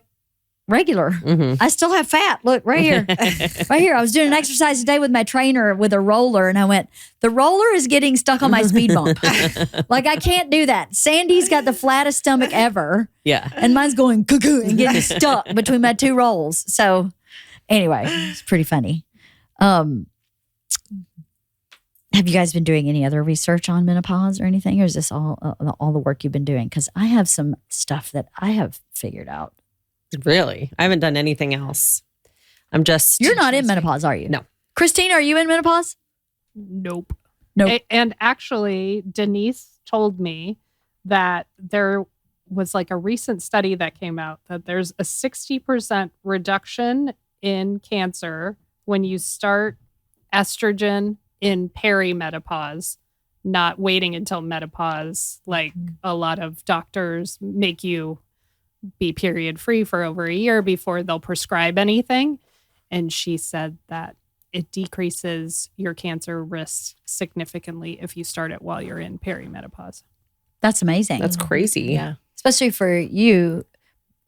regular. I still have fat. Look right here. Right here. I was doing an exercise today with my trainer with a roller, and I went, the roller is getting stuck on my speed bump. Like, I can't do that. Sandy's got the flattest stomach ever. Yeah. And mine's going cuckoo and getting stuck between my 2 rolls. So anyway, it's pretty funny. Have you guys been doing any other research on menopause or anything? Or is this all the work you've been doing? Because I have some stuff that I have figured out. Really? I haven't done anything else. I'm just... You're not in menopause, are you? No. Christine, are you in menopause? Nope. Nope. And actually, Denise told me that there was like a recent study that came out that there's a 60% reduction in cancer when you start estrogen in perimenopause, not waiting until menopause. Like a lot of doctors make you be period free for over a year before they'll prescribe anything. And she said that it decreases your cancer risk significantly if you start it while you're in perimenopause. That's amazing. That's crazy. Yeah. Especially for you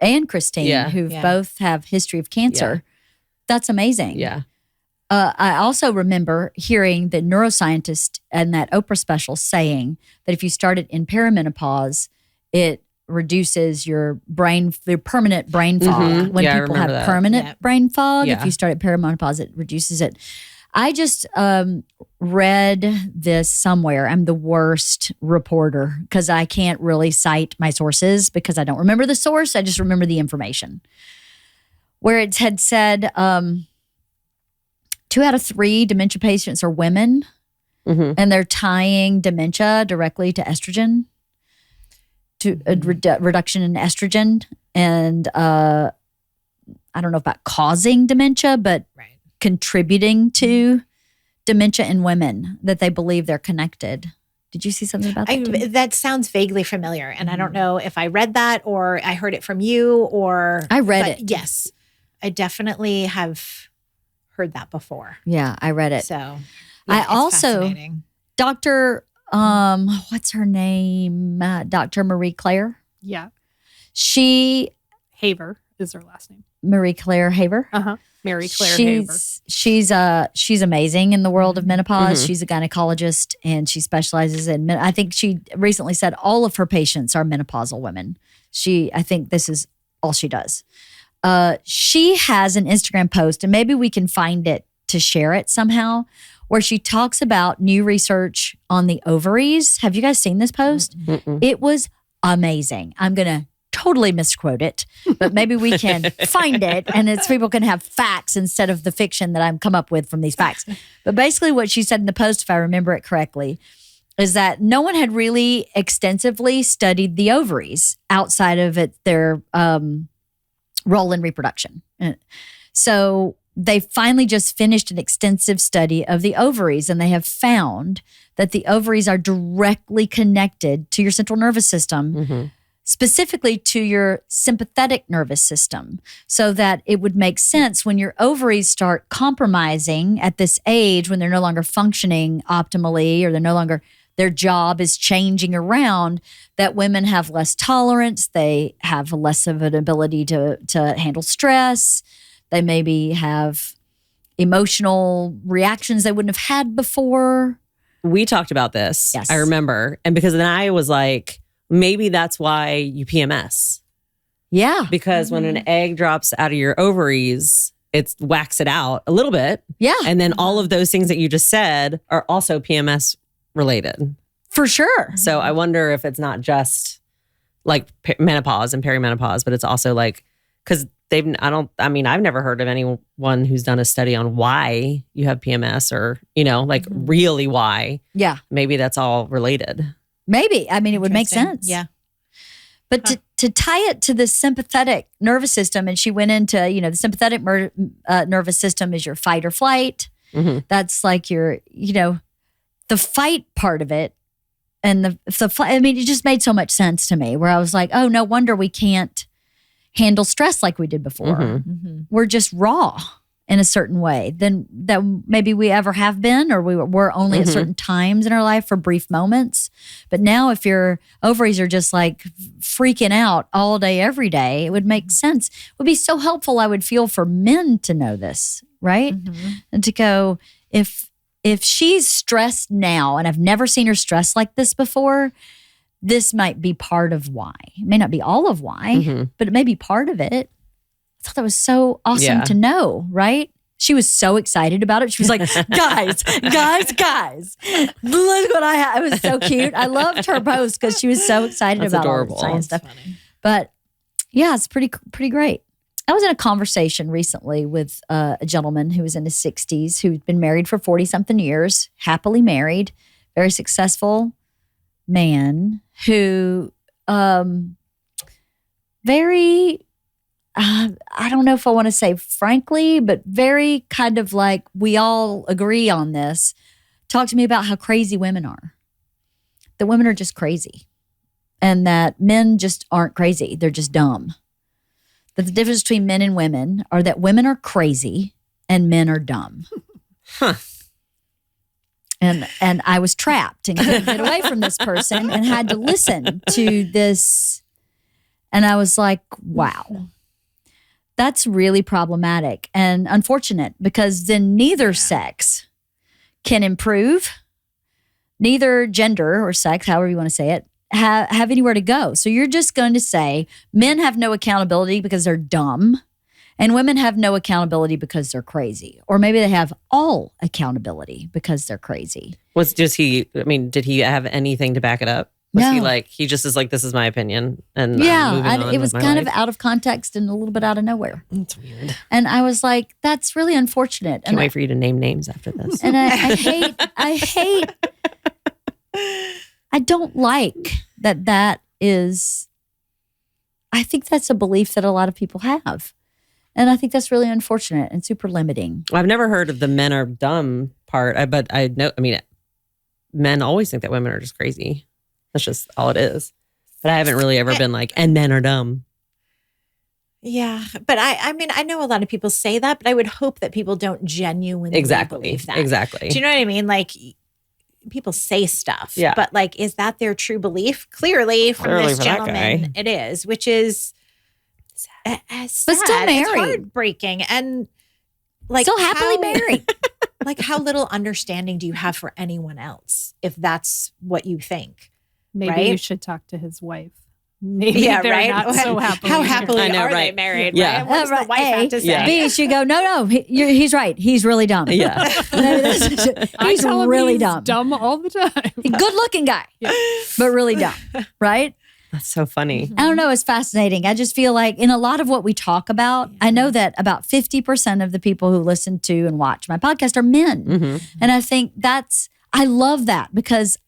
and Christine, who both have history of cancer. That's amazing. Yeah. I also remember hearing the neuroscientist in that Oprah special saying that if you start it in perimenopause, it reduces your permanent brain fog. When people have permanent brain fog, if you start at perimenopause, it reduces it. I just read this somewhere. I'm the worst reporter because I can't really cite my sources because I don't remember the source. I just remember the information. where it had said 2 out of 3 dementia patients are women, and they're tying dementia directly to estrogen, to a reduction in estrogen. And I don't know about causing dementia, but contributing to dementia in women, that they believe they're connected. Did you see something about that? That sounds vaguely familiar. And I don't know if I read that or I heard it from you or. I read it. Yes. I definitely have heard that before. Yeah, I read it. So I also, Dr. What's her name? Dr. Marie Claire. Yeah. Haver is her last name. Marie Claire Haver. Mary Claire Haver. She's amazing in the world of menopause. She's a gynecologist and she specializes in I think she recently said all of her patients are menopausal women. I think this is all she does. She has an Instagram post, and maybe we can find it to share it somehow, where she talks about new research on the ovaries. Have you guys seen this post? It was amazing. I'm going to totally misquote it, but maybe we can find it and people can have facts instead of the fiction that I'm come up with from these facts. But basically what she said in the post, if I remember it correctly, is that no one had really extensively studied the ovaries outside of their role in reproduction. So they finally just finished an extensive study of the ovaries, and they have found that the ovaries are directly connected to your central nervous system, specifically to your sympathetic nervous system, so that it would make sense when your ovaries start compromising at this age, when they're no longer functioning optimally, or their job is changing around, that women have less tolerance, they have less of an ability to handle stress, they maybe have emotional reactions they wouldn't have had before. We talked about this, yes. I remember. And because then I was like, maybe that's why you PMS. Yeah. Because when an egg drops out of your ovaries, it whacks it out a little bit. Yeah. And then all of those things that you just said are also PMS related. For sure. So I wonder if it's not just like menopause and perimenopause, but it's also like, because I've never heard of anyone who's done a study on why you have PMS or, really why. Yeah. Maybe that's all related. Maybe. I mean, it would make sense. Yeah. But to tie it to the sympathetic nervous system, and she went into, the sympathetic nervous system is your fight or flight. That's like your, the fight part of it. And the fight, I mean, it just made so much sense to me, where I was like, oh, no wonder we can't handle stress like we did before. We're just raw in a certain way than that maybe we ever have been, or we were only at certain times in our life for brief moments. But now if your ovaries are just like freaking out all day, every day, it would make sense. It would be so helpful, I would feel, for men to know this, right? And to go, if she's stressed now, and I've never seen her stressed like this before, this might be part of why. It may not be all of why, but it may be part of it. I thought that was so awesome to know, right? She was so excited about it. She was like, guys, look what I have. It was so cute. I loved her post because she was so excited That's about adorable. all the science stuff. Funny. But yeah, it's pretty great. I was in a conversation recently with a gentleman who was in his 60s, who'd been married for 40-something years, happily married, very successful man who very, I don't know if I want to say frankly, but very kind of like, we all agree on this, talked to me about how crazy women are. That women are just crazy. And that men just aren't crazy. They're just dumb. That the difference between men and women are that women are crazy and men are dumb. And I was trapped and couldn't get away from this person and had to listen to this. And I was like, wow, that's really problematic and unfortunate, because then neither sex can improve, neither gender or sex, however you want to say it, have anywhere to go. So you're just going to say men have no accountability because they're dumb, and women have no accountability because they're crazy. Or maybe they have all accountability because they're crazy. Did he have anything to back it up? Was No. he like, he just is like, this is my opinion. And It was kind of out of context and a little bit out of nowhere. It's weird. And I was like, that's really unfortunate. Can't wait for you to name names after this. And I hate, I don't like that is, I think that's a belief that a lot of people have. And I think that's really unfortunate and super limiting. Well, I've never heard of the men are dumb part, but I know, I mean, men always think that women are just crazy. That's just all it is. But I haven't really ever been like, and men are dumb. Yeah. But I mean, I know a lot of people say that, but I would hope that people don't genuinely believe that. Exactly. Do you know what I mean? Like, people say stuff, Yeah. but like, is that their true belief? Clearly from this for that gentleman, guy. it is, which is sad. But still It's married. heartbreaking. And like, Still happily married. Like, how little understanding do you have for anyone else if that's what you think? Maybe Right? you should talk to his wife. Maybe they're not so happily. How happily I know, are they right. married? Yeah. Right? What does the Right. wife have to say? Yeah. B, she go, no, he's right. He's really dumb. Yeah. I He's tell him really he's dumb. dumb all the time. Good looking guy, Yeah. but really dumb, right? That's so funny. I don't know. It's fascinating. I just feel like in a lot of what we talk about, I know that about 50% of the people who listen to and watch my podcast are men. Mm-hmm. And I think I love that because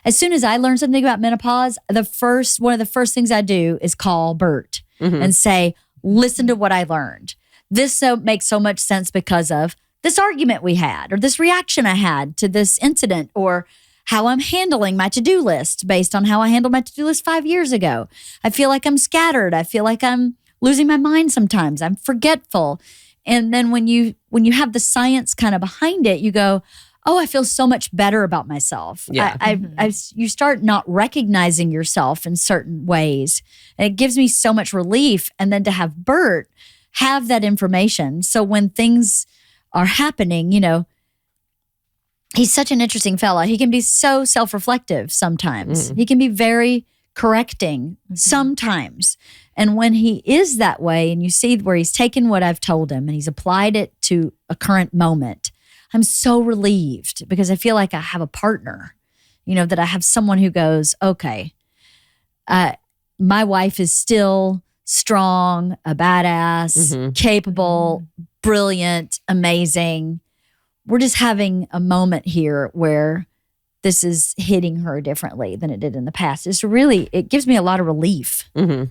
as soon as I learn something about menopause, one of the first things I do is call Bert Mm-hmm. and say, listen to what I learned. This makes so much sense because of this argument we had or this reaction I had to this incident or how I'm handling my to-do list based on how I handled my to-do list 5 years ago. I feel like I'm scattered. I feel like I'm losing my mind sometimes. I'm forgetful. And then when you have the science kind of behind it, you go, oh, I feel so much better about myself. Yeah. You start not recognizing yourself in certain ways. And it gives me so much relief. And then to have Bert have that information. So when things are happening, he's such an interesting fella. He can be so self-reflective sometimes. He can be very correcting sometimes. And when he is that way and you see where he's taken what I've told him and he's applied it to a current moment, I'm so relieved because I feel like I have a partner, that I have someone who goes, okay, my wife is still strong, a badass, capable, brilliant, amazing. We're just having a moment here where this is hitting her differently than it did in the past. It gives me a lot of relief. Mm-hmm.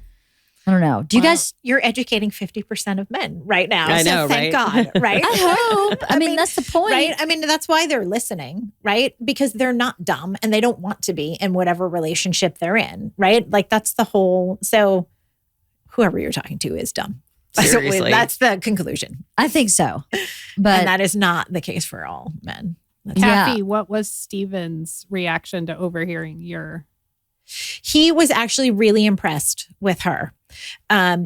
I don't know. Do you guys? You're educating 50% of men right now. I know, so thank right? God, right? I hope. I mean, that's the point. Right? I mean, that's why they're listening, right? Because they're not dumb and they don't want to be in whatever relationship they're in, right? Like that's the whole, so whoever you're talking to is dumb. Seriously. That's the conclusion. I think so. But And that is not the case for all men. That's Yeah. Cathy, what was Steven's reaction to overhearing your? He was actually really impressed with her.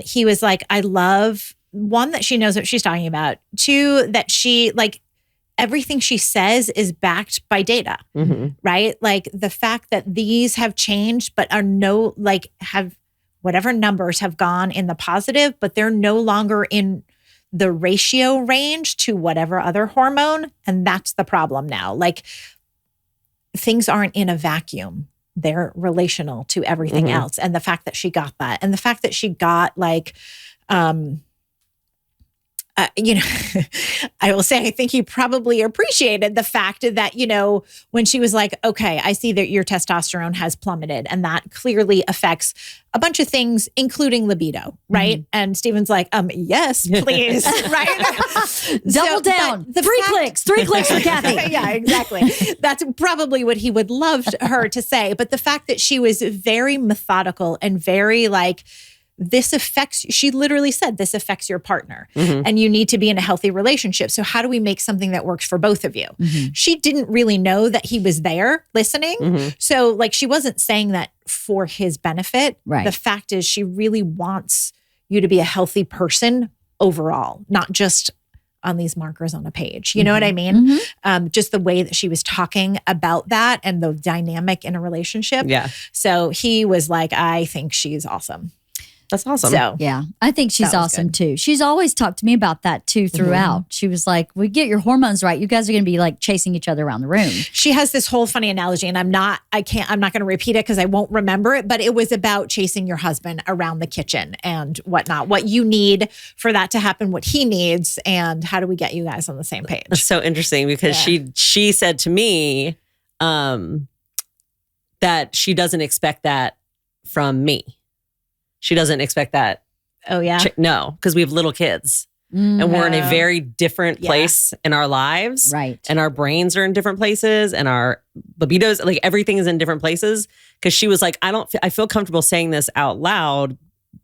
He was like, I love, one, that she knows what she's talking about. Two, that she, like, everything she says is backed by data, right? Like the fact that these have changed, but have whatever numbers have gone in the positive, but they're no longer in the ratio range to whatever other hormone. And that's the problem now. Like things aren't in a vacuum. They're relational to everything else. And the fact that she got that, and the fact that she got like, I will say, I think he probably appreciated the fact that, when she was like, okay, I see that your testosterone has plummeted and that clearly affects a bunch of things, including libido, right? And Steven's like, yes, please, right? double down. but the 3 fact- clicks. 3 clicks for Cathy. Yeah, exactly. That's probably what he would love her to say. But the fact that she was very methodical and very like, she literally said, this affects your partner and you need to be in a healthy relationship. So how do we make something that works for both of you? She didn't really know that he was there listening. So like, she wasn't saying that for his benefit. Right. The fact is she really wants you to be a healthy person overall, not just on these markers on a page. You know what I mean? Just the way that she was talking about that and the dynamic in a relationship. Yeah. So he was like, I think she's awesome. That's awesome. So Yeah, I think she's That was awesome good. too. She's always talked to me about that too throughout. She was like, we get your hormones right. You guys are going to be like chasing each other around the room. she has this whole funny analogy, and I'm not going to repeat it because I won't remember it, but it was about chasing your husband around the kitchen and whatnot, what you need for that to happen, what he needs, and how do we get you guys on the same page? It's so interesting because she said to me that she doesn't expect that from me. She doesn't expect that. Oh, yeah. No, because we have little kids and we're in a very different place in our lives. Right. And our brains are in different places and our libidos, like everything is in different places. Because she was like, I feel comfortable saying this out loud,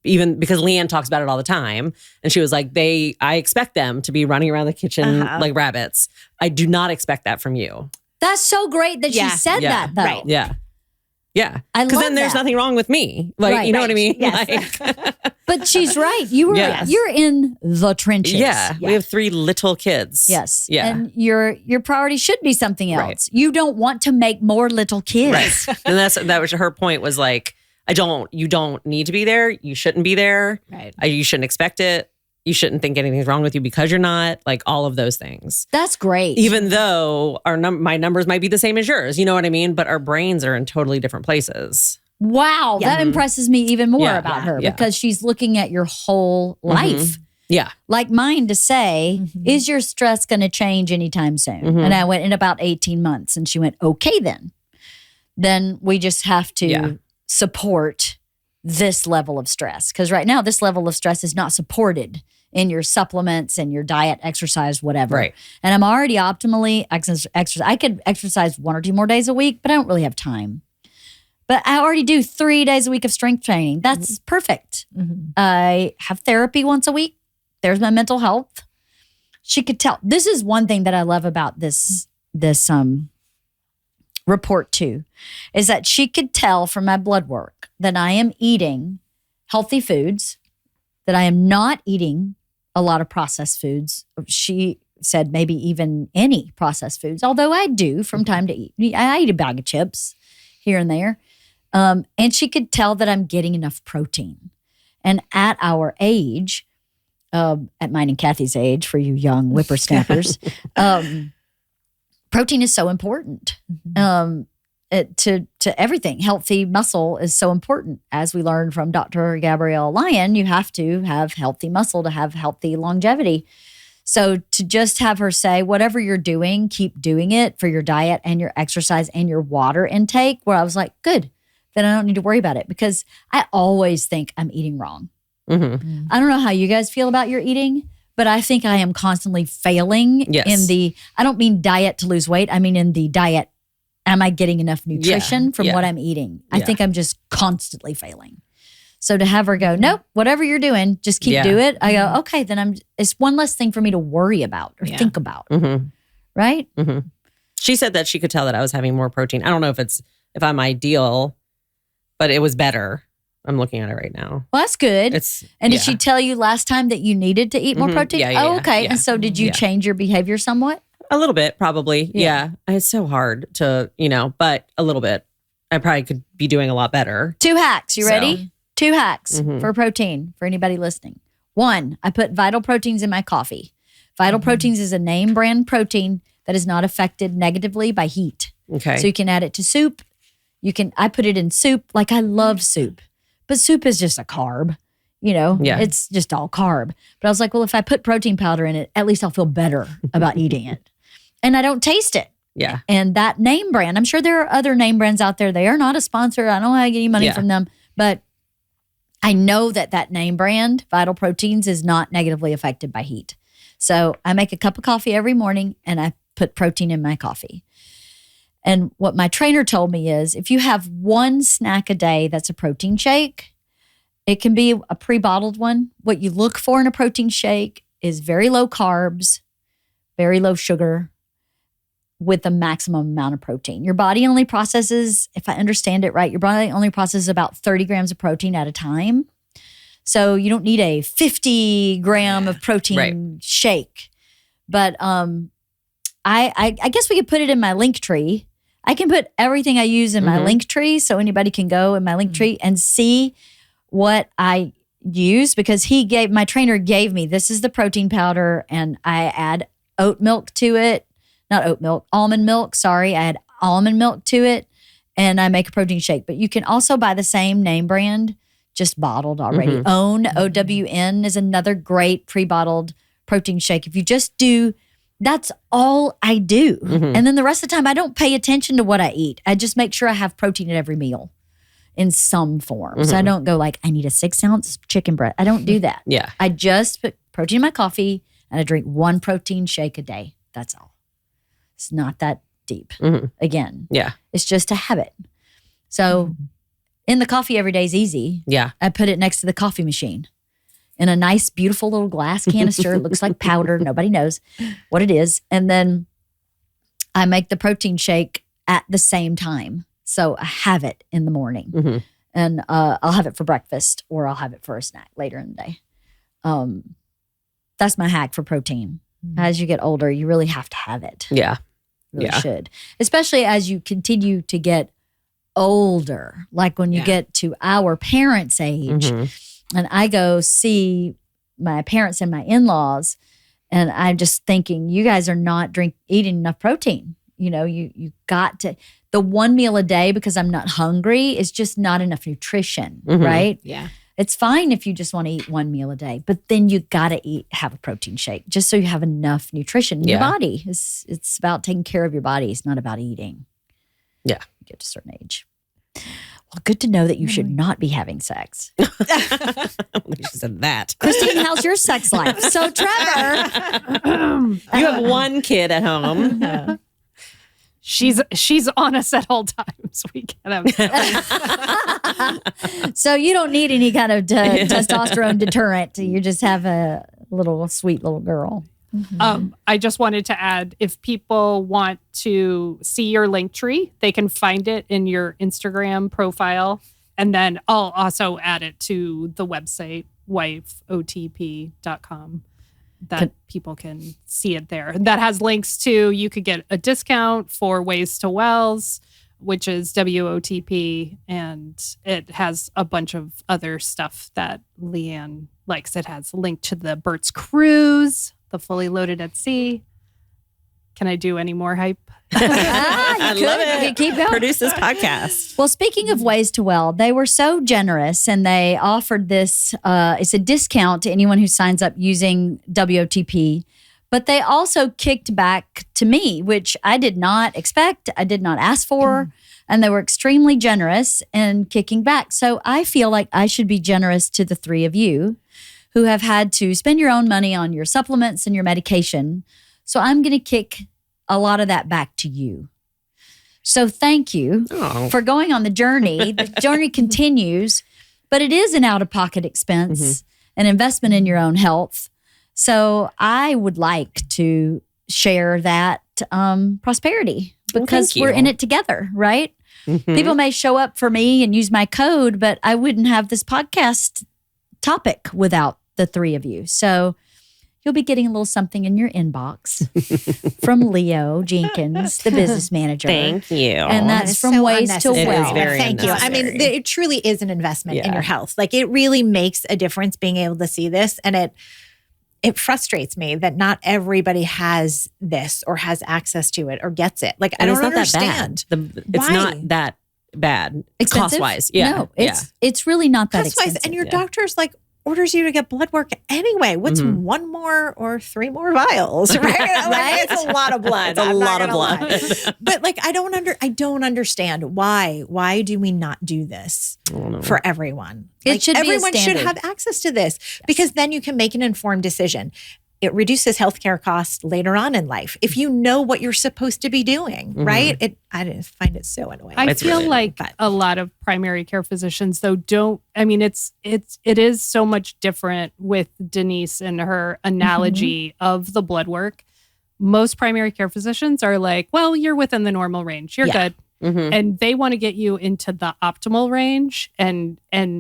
even because Leanne talks about it all the time. And she was like, I expect them to be running around the kitchen like rabbits. I do not expect that from you. That's so great that she said that though. Right. Yeah. Yeah. I Because love then there's that. nothing wrong with me. Like, you know what I mean? Yes. Like, But she's right. You're in the trenches. yeah. We have 3 little kids. Yes. Yeah. And your priority should be something else. Right. You don't want to make more little kids. Right. And that was her point was like, you don't need to be there. You shouldn't be there. Right. You shouldn't expect it. You shouldn't think anything's wrong with you because you're not, like all of those things. That's great. Even though my numbers might be the same as yours, you know what I mean? But our brains are in totally different places. Wow. That impresses me even more Yeah. about her Yeah. because she's looking at your whole life. Yeah. Like mine to say, is your stress going to change anytime soon? And I went in about 18 months and she went, okay, then we just have to support this level of stress. Because right now, this level of stress is not supported in your supplements and your diet, exercise, whatever. Right. And I'm already optimally exercise. I could exercise 1 or 2 more days a week, but I don't really have time. But I already do 3 days a week of strength training. That's perfect. I have therapy once a week. There's my mental health. She could tell. This is one thing that I love about this report too, is that she could tell from my blood work that I am eating healthy foods, that I am not eating a lot of processed foods. She said maybe even any processed foods, although I do from time to eat. I eat a bag of chips here and there. And she could tell that I'm getting enough protein. And at our age, at mine and Cathy's age, for you young whippersnappers, protein is so important to everything. Healthy muscle is so important. As we learned from Dr. Gabrielle Lyon, you have to have healthy muscle to have healthy longevity. So to just have her say, whatever you're doing, keep doing it for your diet and your exercise and your water intake, where I was like, good, then I don't need to worry about it because I always think I'm eating wrong. I don't know how you guys feel about your eating, but I think I am constantly failing in the, I don't mean diet to lose weight. I mean in the diet, am I getting enough nutrition from what I'm eating? I think I'm just constantly failing. So to have her go, nope, whatever you're doing, just keep do it. I go, okay, then it's one less thing for me to worry about or think about. Right? She said that she could tell that I was having more protein. I don't know if I'm ideal, but it was better. I'm looking at it right now. Well, that's good. And did she tell you last time that you needed to eat more protein? Okay. Yeah. And so did you change your behavior somewhat? A little bit, probably. Yeah. It's so hard to, but a little bit. I probably could be doing a lot better. 2 hacks. You ready? 2 hacks for protein for anybody listening. 1, I put Vital Proteins in my coffee. Vital Proteins is a name brand protein that is not affected negatively by heat. Okay. So you can add it to soup. I put it in soup. Like I love soup, but soup is just a carb, it's just all carb. But I was like, well, if I put protein powder in it, at least I'll feel better about eating it. And I don't taste it. Yeah. And that name brand, I'm sure there are other name brands out there. They are not a sponsor. I don't know how I get any money from them, but I know that name brand, Vital Proteins, is not negatively affected by heat. So I make a cup of coffee every morning and I put protein in my coffee. And what my trainer told me is if you have 1 snack a day that's a protein shake, it can be a pre-bottled one. What you look for in a protein shake is very low carbs, very low sugar, with the maximum amount of protein. Your body only processes, if I understand it right, your body only processes about 30 grams of protein at a time. So you don't need a 50 gram of protein shake. But I guess we could put it in my link tree. I can put everything I use in my link tree so anybody can go in my link tree and see what I use, because my trainer gave me, this is the protein powder, and I add oat milk to it. Not oat milk, almond milk. Sorry. I add almond milk to it, and I make a protein shake. But you can also buy the same name brand, just bottled already. OWN, OWN is another great pre-bottled protein shake. If you just do, that's all I do. And then the rest of the time, I don't pay attention to what I eat. I just make sure I have protein at every meal in some form. So I don't go like, I need a 6-ounce chicken breast. I don't do that. Yeah. I just put protein in my coffee and I drink 1 protein shake a day. That's all. It's not that deep. Again. Yeah. It's just a habit. So in the coffee every day is easy. Yeah. I put it next to the coffee machine in a nice, beautiful little glass canister. It looks like powder. Nobody knows what it is. And then I make the protein shake at the same time. So I have it in the morning. And I'll have it for breakfast, or I'll have it for a snack later in the day. That's my hack for protein. As you get older, you really have to have it. Yeah. You really should. Especially as you continue to get older. Like when you get to our parents' age, and I go see my parents and my in-laws, and I'm just thinking, you guys are not eating enough protein. You know, you got to, the 1 meal a day because I'm not hungry is just not enough nutrition, right? Yeah. It's fine if you just want to eat 1 meal a day, but then you got to have a protein shake just so you have enough nutrition in your body. It's about taking care of your body. It's not about eating. Yeah. You get to a certain age. Well, good to know that you should not be having sex. She said that. Christine, how's your sex life? So Trevor. You have 1 kid at home. She's on us at all times. We can't have. So you don't need any kind of testosterone deterrent. You just have a little sweet little girl. I just wanted to add, if people want to see your link tree, they can find it in your Instagram profile. And then I'll also add it to the website, wifeotp.com. that people can see it there. That has links to, you could get a discount for Ways to Wells, which is WOTP, and it has a bunch of other stuff that Leanne likes. It has a link to the Bert's Cruise, the Fully Loaded at Sea. Can I do any more hype? I love it. You keep going. Produce this podcast. Well, speaking of Ways to Well, they were so generous and they offered this, it's a discount to anyone who signs up using WOTP, but they also kicked back to me, which I did not expect. I did not ask for, and they were extremely generous in kicking back. So I feel like I should be generous to the 3 of you who have had to spend your own money on your supplements and your medication. So I'm going to kick a lot of that back to you. So thank you for going on the journey. The journey continues, but it is an out-of-pocket expense, an investment in your own health. So I would like to share that prosperity because we're in it together, right? People may show up for me and use my code, but I wouldn't have this podcast topic without the 3 of you. So you'll be getting a little something in your inbox from Leo Jenkins, the business manager. Thank you. And that's from Ways to It is Well. very Thank you. I mean, it truly is an investment in your health. Like, it really makes a difference being able to see this. And it frustrates me that not everybody has this or has access to it or gets it. Like, I don't understand. It's not that bad. Expensive? Cost-wise. Yeah. No, it's really not that expensive. And your doctor's like, orders you to get blood work anyway. What's 1 more or 3 more vials, right? Like, it's a lot of blood. It's a lot of blood. But like, I don't understand why. Why do we not do this for everyone? It should be everyone a should standard. have access to this because then you can make an informed decision. It reduces healthcare costs later on in life if you know what you're supposed to be doing, right? I just find it so annoying. I feel like a lot of primary care physicians, though, don't. I mean, it is so much different with Denise and her analogy of the blood work. Most primary care physicians are like, well, you're within the normal range. You're good. And they want to get you into the optimal range and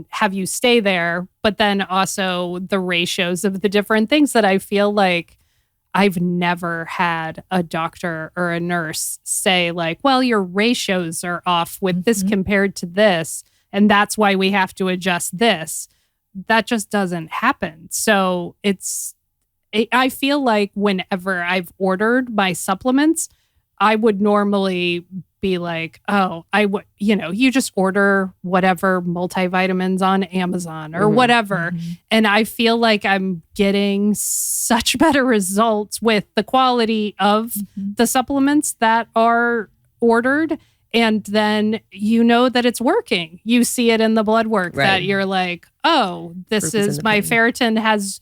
have you stay there. But then also the ratios of the different things that I feel like I've never had a doctor or a nurse say like, well, your ratios are off with this compared to this. And that's why we have to adjust this. that just doesn't happen. So I feel like whenever I've ordered my supplements, I would normally be like, oh, you just order whatever multivitamins on Amazon or whatever. And I feel like I'm getting such better results with the quality of the supplements that are ordered. And then you know that it's working. You see it in the blood work that you're like, oh, this is my ferritin has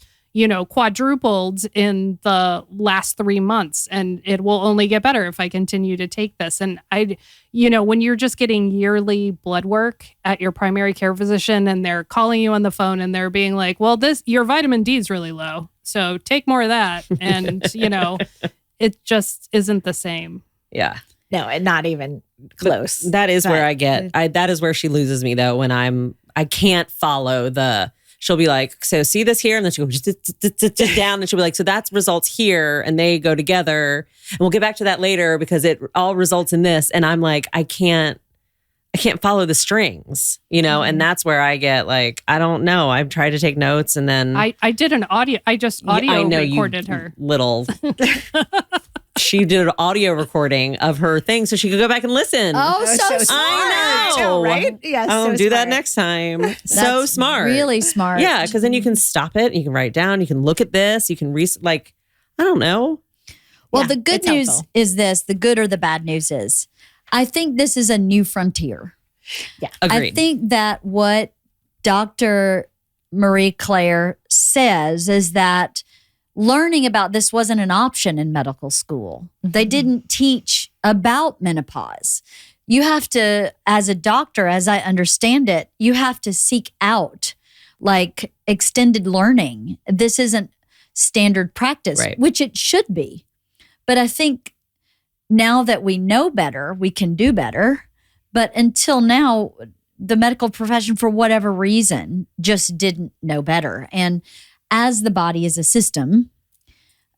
quadrupled in the last 3 months, and it will only get better if I continue to take this. And when you're just getting yearly blood work at your primary care physician and they're calling you on the phone and they're being like, well, your vitamin D is really low, so take more of that. And, it just isn't the same. Yeah. No, and not even close. But that is where that is where she loses me though, when I can't follow she'll be like, so see this here? And then she'll go down and she'll be like, so that's results here. And they go together. And we'll get back to that later because it all results in this. And I'm like, I can't follow the strings, and that's where I get like, I don't know. I've tried to take notes and then I did an audio. I just audio recorded her. She did an audio recording of her thing so she could go back and listen. Oh, so smart. I know. Right? Yes. I'll do that next time. So smart. Really smart. Yeah, because then you can stop it. You can write it down. You can look at this. You can I don't know. Well, the good news is this. The good or the bad news is, I think this is a new frontier. Yeah. Agreed. I think that what Dr. Marie Claire says is that learning about this wasn't an option in medical school. They didn't teach about menopause. You have to, as a doctor, as I understand it, you have to seek out like extended learning. This isn't standard practice, which it should be. But I think now that we know better, we can do better. But until now, the medical profession, for whatever reason, just didn't know better. And as the body is a system,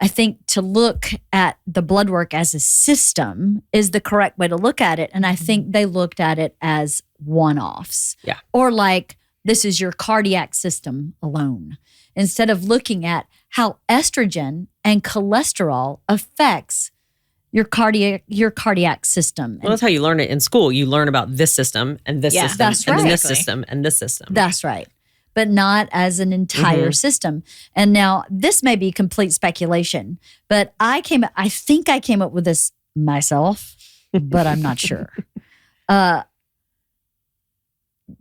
I think to look at the blood work as a system is the correct way to look at it. And I think they looked at it as one-offs. Yeah. Or like, this is your cardiac system alone. Instead of looking at how estrogen and cholesterol affects your cardiac system. Well, that's how you learn it in school. You learn about this system and this system that's and right. this system and this system. That's right. But not as an entire system. And now this may be complete speculation, but I think I came up with this myself, but I'm not sure.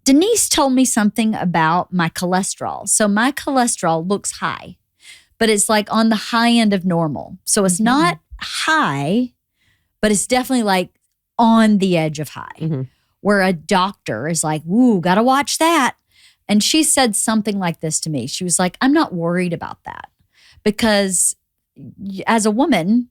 Denise told me something about my cholesterol. So my cholesterol looks high, but it's like on the high end of normal. So it's not high, but it's definitely like on the edge of high, where a doctor is like, "Ooh, gotta watch that." And she said something like this to me. She was like, I'm not worried about that because as a woman,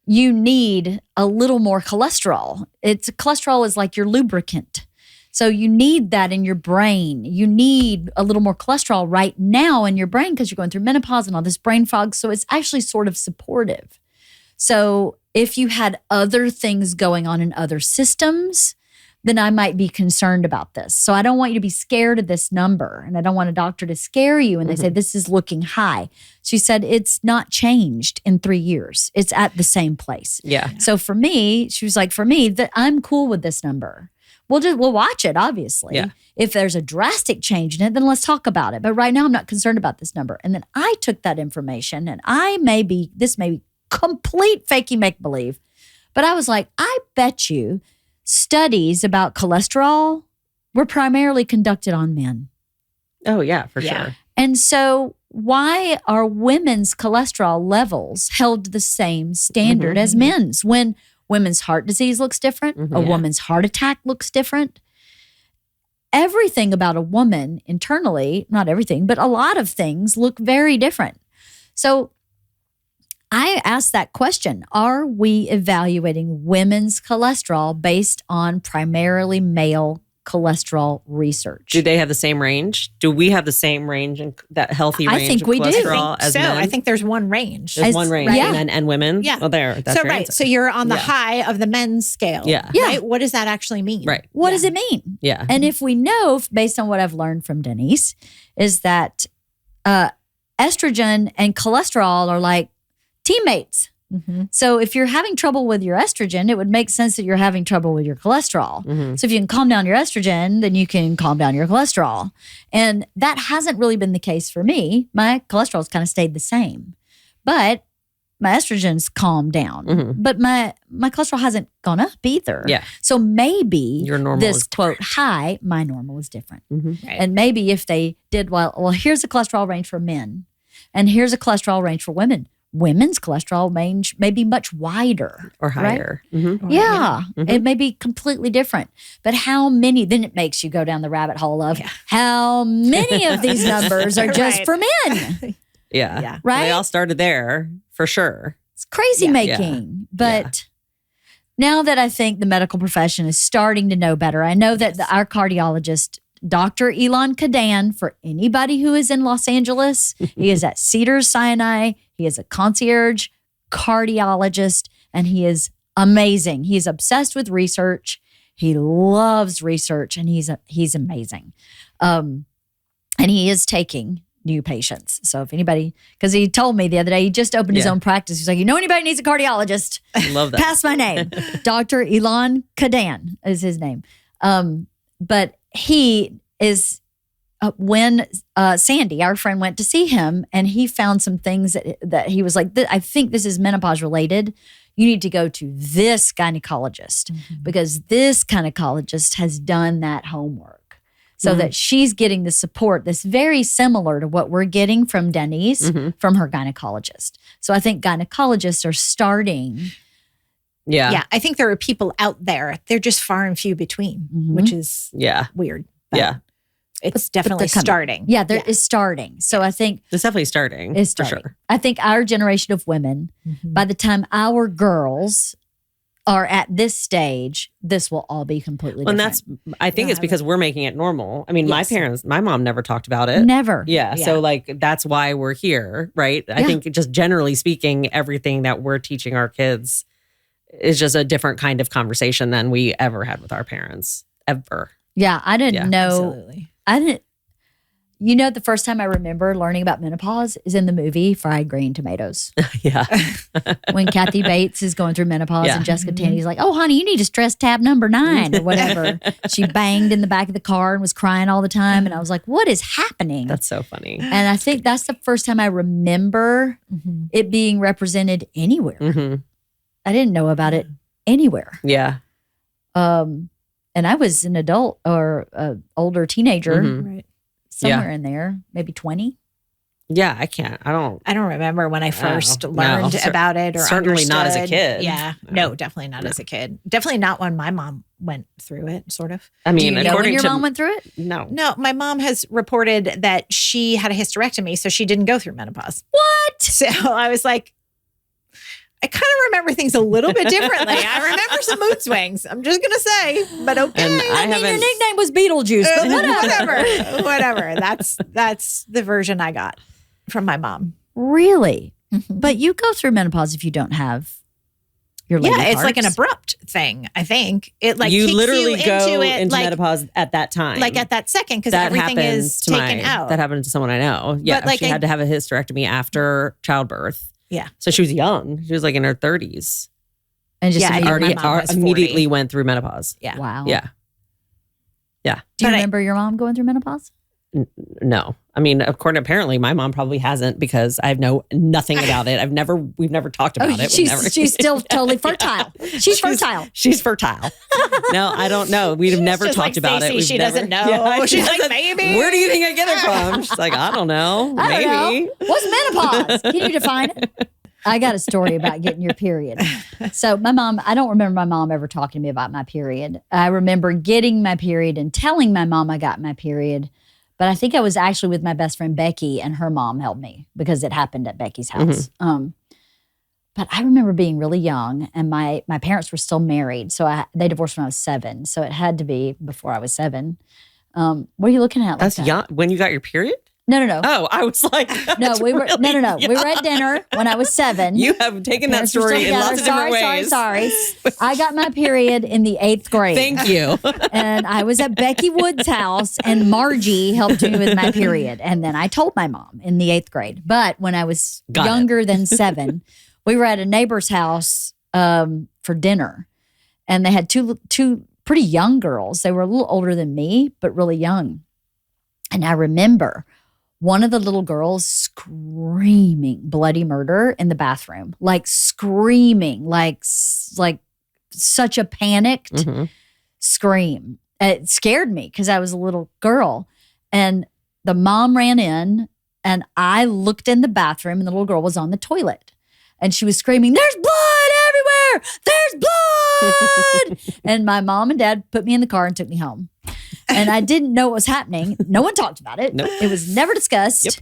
you need a little more cholesterol. Cholesterol is like your lubricant. So you need that in your brain. You need a little more cholesterol right now in your brain because you're going through menopause and all this brain fog. So it's actually sort of supportive. So if you had other things going on in other systems, then I might be concerned about this. So I don't want you to be scared of this number. And I don't want a doctor to scare you and they say, this is looking high. She said, it's not changed in 3 years. It's at the same place. Yeah. So for me, she was like, for me, that I'm cool with this number. We'll watch it, obviously. Yeah. If there's a drastic change in it, then let's talk about it. But right now I'm not concerned about this number. And then I took that information and this may be complete fakey make-believe, but I was like, I bet you studies about cholesterol were primarily conducted on men. Oh, yeah, for sure. And so why are women's cholesterol levels held to the same standard as men's when women's heart disease looks different, a woman's heart attack looks different? Everything about a woman internally, not everything, but a lot of things look very different. So I asked that question, are we evaluating women's cholesterol based on primarily male cholesterol research. Do they have the same range? Do we have the same range and that healthy range think of we do. cholesterol as men? I think there's one range. There's one range, yeah. men and women. Yeah. Well, that's So your right. answer. So you're on the Yeah. high of the men's scale. Yeah. Yeah. Right? What does that actually mean? Right. What does it mean? Yeah. And if we know, based on what I've learned from Denise, is that estrogen and cholesterol are like teammates. Mm-hmm. So if you're having trouble with your estrogen, it would make sense that you're having trouble with your cholesterol. Mhm. So if you can calm down your estrogen, then you can calm down your cholesterol. And that hasn't really been the case for me. My cholesterol's kind of stayed the same. But my estrogen's calmed down. Mhm. But my cholesterol hasn't gone up either. Yeah. So maybe Your normal this is quote high, my normal is different. Mhm. Right. And maybe if they did well, here's a cholesterol range for men, and here's a cholesterol range for women. Women's cholesterol range may be much wider. Or right? higher. Mhm. Yeah, Mhm. it may be completely different. But how many, then it makes you go down the rabbit hole of how many of these numbers are just Right. for men, Yeah. Yeah. right? They all started there for sure. It's crazy Yeah. making. But now that I think the medical profession is starting to know better, I know that our cardiologist, Dr. Elon Kadan, for anybody who is in Los Angeles, he is at Cedars-Sinai. He is a concierge cardiologist, and he is amazing. He's obsessed with research. He loves research, and he's amazing. And he is taking new patients. So if anybody, because he told me the other day, he just opened his Yeah. own practice. He's like, anybody needs a cardiologist, Love that. pass my name. Dr. Elon Kadan is his name. But he is, when Sandy, our friend, went to see him, and he found some things that he was like, I think this is menopause related. You need to go to this gynecologist because this gynecologist has done that homework. So that she's getting the support that's very similar to what we're getting from Danese from her gynecologist. So I think gynecologists are starting. Yeah. Yeah. I think there are people out there. They're just far and few between, which is Yeah. weird. But Yeah. it's definitely they're coming. starting. Yeah, there is starting. So I think It's definitely starting. it's for starting. sure. I think our generation of women, by the time our girls are at this stage, this will all be completely And different. I think it's because we're making it normal. I mean, Yes. my mom never talked about it. Never. Yeah. Yeah. So like that's why we're here, right? I Yeah. think just generally speaking, everything that we're teaching our kids is just a different kind of conversation than we ever had with our parents. Ever. Yeah, I didn't Yeah, know. Absolutely. I didn't. You know, the first time I remember learning about menopause is in the movie Fried Green Tomatoes. Yeah. When Kathy Bates is going through menopause Yeah. and Jessica Tandy's like, oh, honey, you need to stress tab number 9 or whatever. She banged in the back of the car and was crying all the time. And I was like, what is happening? That's so funny. And I think that's the first time I remember it being represented anywhere. Hmm. I didn't know about it anywhere. Yeah. And I was an adult or older teenager, Mhm. Right. somewhere in there, maybe 20. Yeah. I can't. I don't. I don't remember when I first no. learned Cer- about it or certainly not as a understood. kid. Yeah. No, definitely not as a kid. Definitely not when my mom went through it, sort of. I Do mean, you know when according your to mom went through it? no. No, my mom has reported that she had a hysterectomy, so she didn't go through menopause. What? So I was like, I kind of remember things a little bit differently. I remember some mood swings. I'm just gonna say, but okay. And I I mean, your haven't. nickname was Beetlejuice, but whatever. whatever. That's the version I got from my mom. Really? But you go through menopause if you don't have your lady Yeah, it's like an parts. abrupt thing. I think it like You kicks literally you go into it into like menopause at that time. like at that second because that everything happens is to taken my, out. That happened to someone I know. Yeah, But, like, she had to have a hysterectomy after childbirth. Yeah. So she was young. She was like in her 30s. And just Yeah, I immediately- think my mom was 40. Immediately went through menopause. Yeah. Wow. Yeah. Yeah. Do you But I- remember your mom going through menopause? No. I mean, apparently my mom probably hasn't because I know nothing about it. we've never talked about it. We've never- she's still totally fertile. She's fertile. She's fertile. No, I don't know. We've never just talked like about it. Stacey, We've she never- doesn't know. she She's like, doesn't- maybe. Where do you think I get it from? She's like, I don't know. I Maybe. don't know. What's menopause? Can you define it? I got a story about getting your period. So my mom, I don't remember my mom ever talking to me about my period. I remember getting my period and telling my mom I got my period. But I think I was actually with my best friend Becky, and her mom helped me because it happened at Becky's house. But I remember being really young, and my parents were still married. So they divorced when I was 7. So it had to be before I was 7. What are you looking at? That's like that? young. When you got your period? No. Oh, I was like, No, we were really no. young. We were at dinner when I was 7. You have taken that Parents were story still in lots of together. different ways. Sorry. I got my period in the 8th grade. Thank you. And I was at Becky Wood's house, and Margie helped me with my period. And then I told my mom in the 8th grade. But when I was younger than 7, we were at a neighbor's house for dinner, and they had two pretty young girls. They were a little older than me, but really young. And I remember one of the little girls screaming bloody murder in the bathroom, like screaming, like such a panicked scream. It scared me because I was a little girl. And the mom ran in, and I looked in the bathroom, and the little girl was on the toilet. And she was screaming, "There's blood everywhere! There's blood!" And my mom and dad put me in the car and took me home. And I didn't know what was happening. No one talked about it. Nope. It was never discussed. Yep.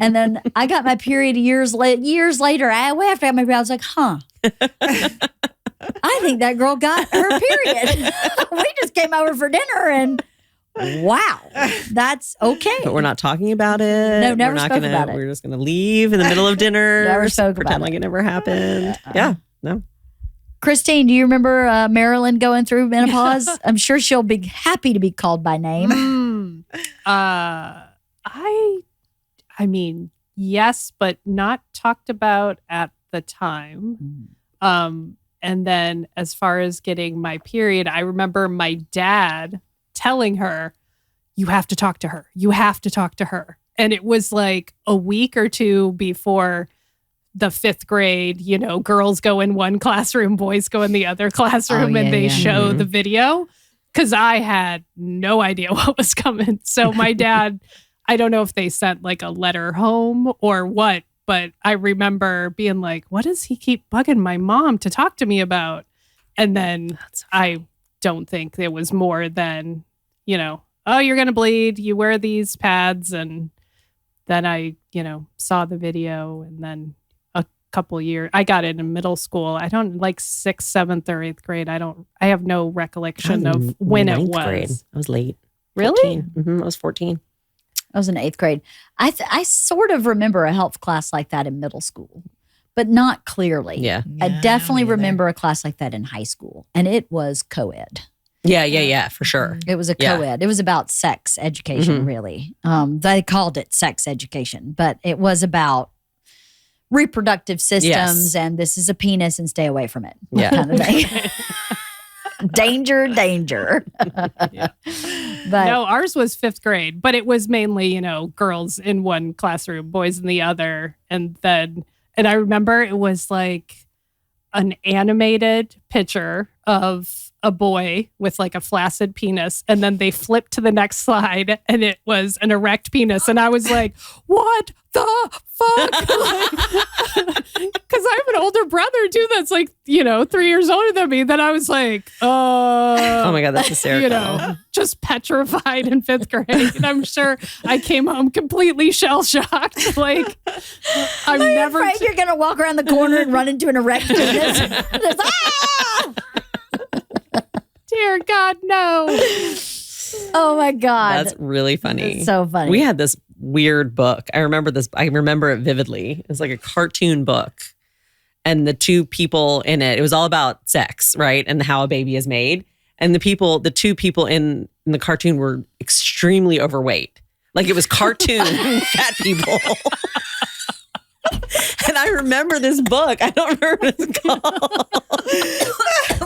And then I got my period years later. Way after I got my period, I was like, I think that girl got her period. We just came over for dinner, and wow, that's okay. But we're not talking about it. No, never we're not spoke gonna, about it. We're just going to leave in the middle of dinner. Never spoke pretend about like it. it never happened. Yeah, no. Christine, do you remember Marilyn going through menopause? I'm sure she'll be happy to be called by name. I mean, yes, but not talked about at the time. And then as far as getting my period, I remember my dad telling her, "You have to talk to her. You have to talk to her." And it was like a week or two before the 5th grade, girls go in one classroom, boys go in the other classroom, and they show the video. Because I had no idea what was coming. So my dad, I don't know if they sent like a letter home or what, but I remember being like, what does he keep bugging my mom to talk to me about? And then I don't think there was more than, oh, you're going to bleed. You wear these pads. And then I, saw the video, and then couple years. I got it in middle school. I don't like 6th, 7th, or 8th grade. I have no recollection of when it was. Grade. I was late. Really? I was 14. I was in 8th grade. I sort of remember a health class like that in middle school, but not clearly. Yeah. I definitely remember a class like that in high school, and it was co-ed. Yeah, for sure. It was a co-ed. It was about sex education, really. They called it sex education, but it was about reproductive systems, and this is a penis and stay away from it. Yeah. Kind of thing. Danger. But no, ours was 5th grade, but it was mainly, girls in one classroom, boys in the other. And I remember it was like an animated picture of a boy with like a flaccid penis, and then they flipped to the next slide, and it was an erect penis, and I was like, what the fuck? Because I have an older brother too that's like 3 years older than me. Then I was like, oh my God, that's hysterical. Just petrified in 5th grade. And I'm sure I came home completely shell shocked. Like, I'm never afraid you're gonna walk around the corner and run into an erect penis. Dear God, no. Oh my God. That's really funny. It's so funny. We had this weird book. I remember it vividly. It's like a cartoon book. And the 2 people in it was all about sex, right? And how a baby is made. And the 2 people in the cartoon were extremely overweight. Like it was cartoon fat people. And I remember this book. I don't remember what it's called.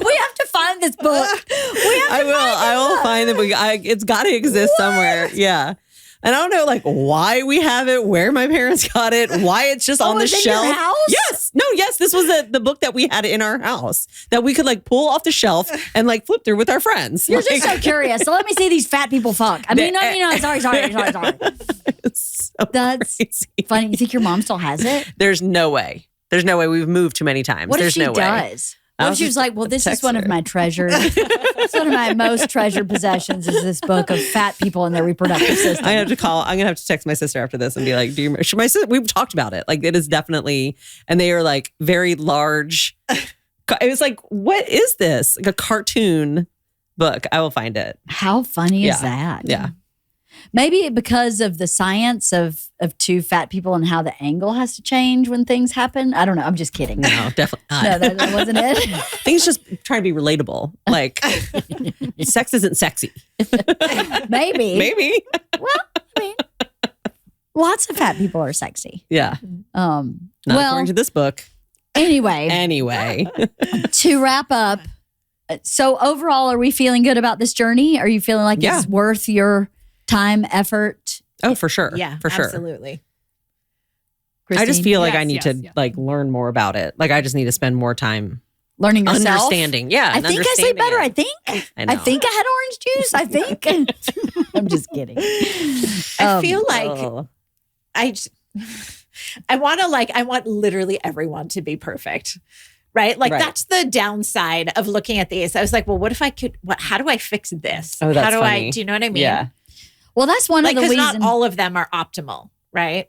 We have to find this book. I will find the book. It's got to exist somewhere. Yeah. And I don't know why we have it, where my parents got it, why it's just on the it's shelf. in your house? Yes. No, yes. This was the book that we had in our house that we could pull off the shelf and flip through with our friends. You're just so curious. So let me see these fat people fuck. I mean, sorry. It's so That's crazy. funny. You think your mom still has it? There's no way. There's no way. We've moved too many times. What There's if she no way. does? Well, she was like, well, this is one of my treasures. It's one of my most treasured possessions is this book of fat people and their reproductive system. I'm going to have to text my sister after this and be like, my sister, we've talked about it. Like, it is definitely, and they are like very large. It was like, what is this? Like a cartoon book. I will find it. How funny is that? Yeah. Maybe because of the science of two fat people and how the angle has to change when things happen. I don't know. I'm just kidding. No, definitely not. No, that wasn't it. I think it's just trying to be relatable. Like, sex isn't sexy. Maybe. Maybe. Well, I mean, lots of fat people are sexy. Yeah. Not according to this book. Anyway, to wrap up, so overall, are we feeling good about this journey? Are you feeling like it's worth your time, effort? Oh, for sure. Yeah, for sure. Absolutely. I just feel like I need Yes, to like learn more about it. Like, I just need to spend more time learning yourself. understanding. Yeah. I think I say better. It. I think. I know. I think I had orange juice. I think. I'm just kidding. I feel like I want literally everyone to be perfect. Right? Like that's the downside of looking at these. I was like, well, what if I could, how do I fix this? Oh, that's how do funny. do you know what I mean? Yeah. Well, that's one of the reasons. Not all of them are optimal, right?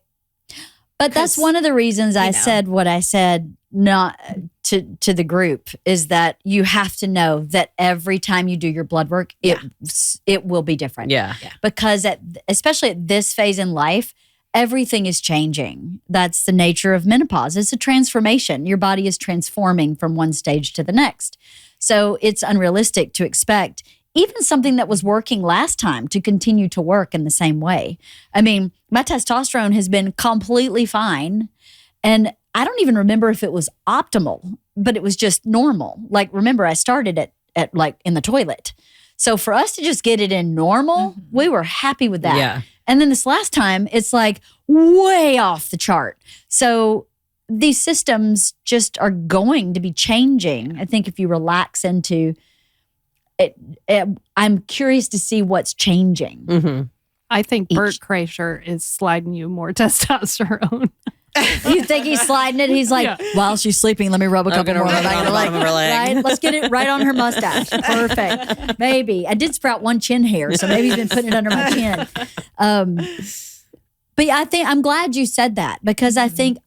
But that's one of the reasons I know. said what I said not to the group is that you have to know that every time you do your blood work, it will be different. Yeah. Because especially at this phase in life, everything is changing. That's the nature of menopause. It's a transformation. Your body is transforming from one stage to the next. So it's unrealistic to expect even something that was working last time to continue to work in the same way. I mean, my testosterone has been completely fine. And I don't even remember if it was optimal, but it was just normal. Like, remember, I started at like in the toilet. So for us to just get it in normal, we were happy with that. Yeah. And then this last time, it's like way off the chart. So these systems just are going to be changing. I think if you relax into it, I'm curious to see what's changing. Mm-hmm. I think Bert Kreischer is sliding you more testosterone. You think he's sliding it? He's like, while she's sleeping, let me rub a couple more. Right? Let's get it right on her mustache. Perfect. Maybe. I did sprout one chin hair, so maybe he's been putting it under my chin. But yeah, I'm glad you said that because I think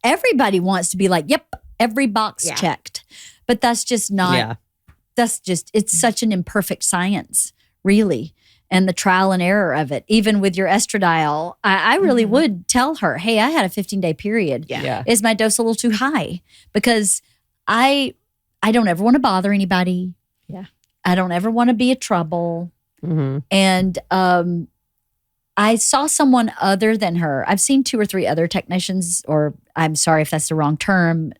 everybody wants to be like, yep, every box checked. But that's just not, it's such an imperfect science, really. And the trial and error of it, even with your estradiol, I really would tell her, hey, I had a 15-day period. Yeah. Is my dose a little too high? Because I don't ever want to bother anybody. Yeah. I don't ever want to be a trouble. Mm-hmm. And I saw someone other than her. I've seen 2 or 3 other technicians, or I'm sorry if that's the wrong term.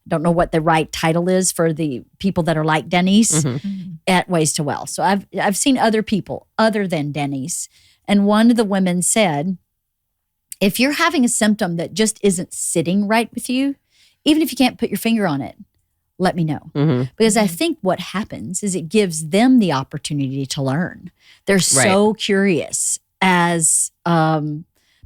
Don't know what the right title is for the people that are like Danese at Ways to Well. So I've seen other people other than Danese. And one of the women said, if you're having a symptom that just isn't sitting right with you, even if you can't put your finger on it, let me know. Mm-hmm. Because I think what happens is it gives them the opportunity to learn. They're so curious as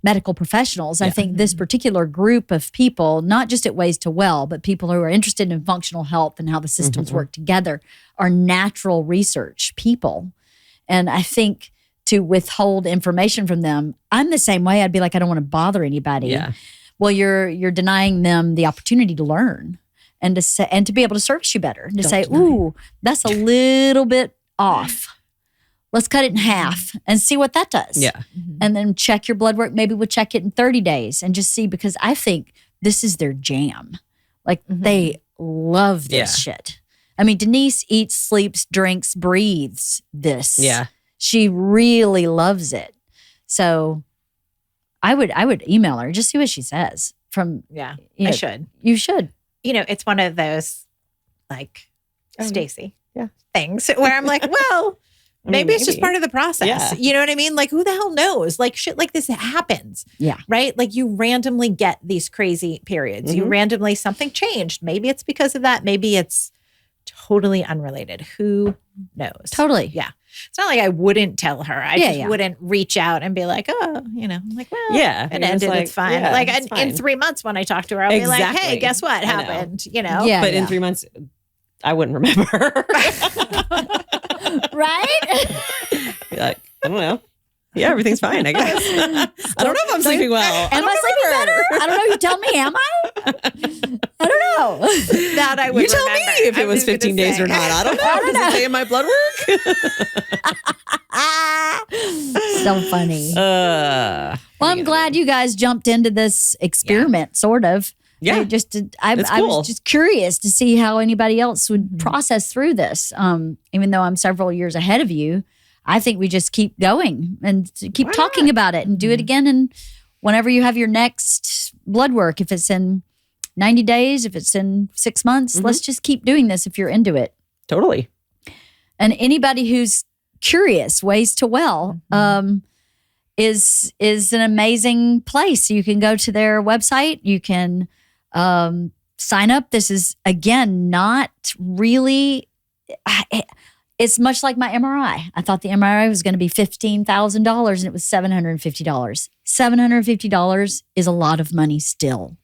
medical professionals. I think this particular group of people, not just at Ways to Well, but people who are interested in functional health and how the systems work together, are natural research people. And I think to withhold information from them, I'm the same way. I'd be like, I don't want to bother anybody. Yeah. Well, you're denying them the opportunity to learn and to be able to service you better. And to say, ooh, that's a little bit off. Let's cut it in half and see what that does. Yeah. And then check your blood work. Maybe we'll check it in 30 days and just see, because I think this is their jam. Like they love this shit. I mean, Danese eats, sleeps, drinks, breathes this. Yeah. She really loves it. So I would email her, just see what she says from, I should. You should. You know, it's one of those like Stacey Yeah. things where I'm like, well, maybe it's just part of the process. Yeah. You know what I mean? Like, who the hell knows? Like, shit like this happens. Yeah. Right? Like, you randomly get these crazy periods. You randomly, something changed. Maybe it's because of that. Maybe it's totally unrelated. Who knows? Totally. Yeah. it's not like I wouldn't tell her. I Yeah, just yeah. wouldn't reach out and be like, oh, I'm like, well, Yeah, it you're just ended. like, It's fine. yeah, like it's in fine. 3 months when I talk to her, I'll be like, hey, Exactly. guess what I know. happened? Yeah. But in 3 months, I wouldn't remember. Right? Be like, I don't know. Yeah, everything's fine, I guess. I don't know if I'm sleeping well. Am I sleeping better? I don't know. You tell me, am I? I don't know. That I would You tell me remember. if it I'm was just gonna 15 days say. or not. I don't know. I don't Does know. it say in my blood work? So funny. Well, Well, I'm glad you guys jumped into this experiment, sort of. Yeah. I It's I cool. was just curious to see how anybody else would process through this. Even though I'm several years ahead of you, I think we just keep going and keep talking about it and do it again. And whenever you have your next blood work, if it's in 90 days, if it's in 6 months, let's just keep doing this if you're into it. Totally. And anybody who's curious, Ways to Well is an amazing place. You can go to their website. You can sign up. This is, again, not really... It's much like my MRI. I thought the MRI was going to be $15,000 and it was $750. $750 is a lot of money still,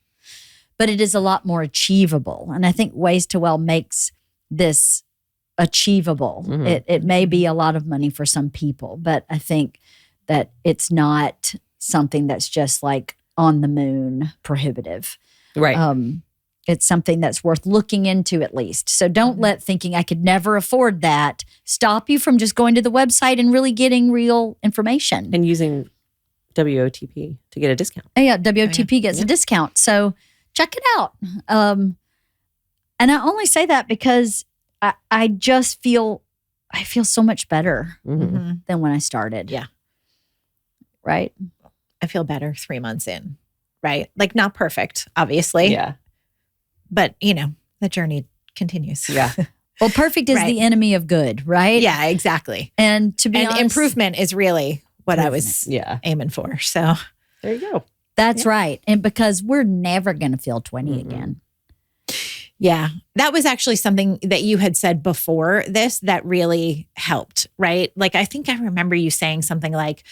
but it is a lot more achievable. And I think Ways to Well makes this achievable. It may be a lot of money for some people, but I think that it's not something that's just like on the moon prohibitive. Right. It's something that's worth looking into at least. So don't let thinking I could never afford that stop you from just going to the website and really getting real information. And using WOTP to get a discount. Oh, yeah, WOTP gets a discount. So check it out. And I only say that because I just feel so much better than when I started. Yeah. Right? I feel better 3 months in, right? Like not perfect, obviously. Yeah. But, the journey continues. Yeah. Well, perfect is Right. the enemy of good, right? Yeah, exactly. And to be And honest, improvement is really what I was Yeah. aiming for. So There you go. that's right. And because we're never going to feel 20 again. yeah, that was actually something that you had said before this that really helped, right? Like, I think I remember you saying something like,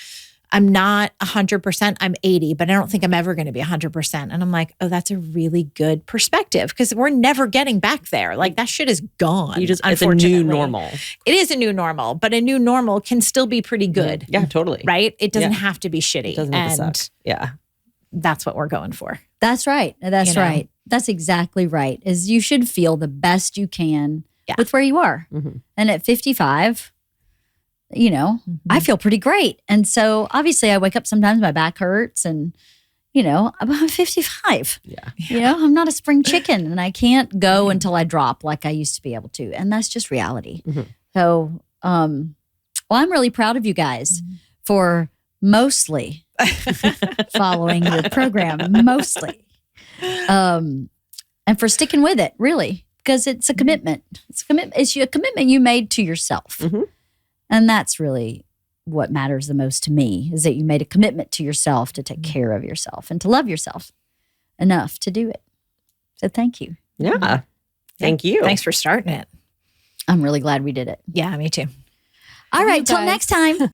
I'm not 100%, I'm 80, but I don't think I'm ever going to be 100%. And I'm like, oh, that's a really good perspective because we're never getting back there. Like that shit is gone. It's a new unfortunately. normal. It is a new normal, but a new normal can still be pretty good, Yeah, totally. right? It doesn't Yeah. have to be shitty. It doesn't have to and suck. Yeah. that's what we're going for. That's right. That's You know? right. That's exactly right. Is you should feel the best you can Yeah. with where you are. And at 55, I feel pretty great. And so obviously I wake up sometimes, my back hurts and, I'm 55. Yeah. I'm not a spring chicken and I can't go until I drop like I used to be able to. And that's just reality. So, well, I'm really proud of you guys for mostly following the program, mostly. And for sticking with it, really, because it's a commitment. It's a commitment you made to yourself. And that's really what matters the most to me, is that you made a commitment to yourself to take care of yourself and to love yourself enough to do it. So thank you. Yeah. Thank you. Thanks for starting it. I'm really glad we did it. Yeah, me too. All right, you till guys. next time.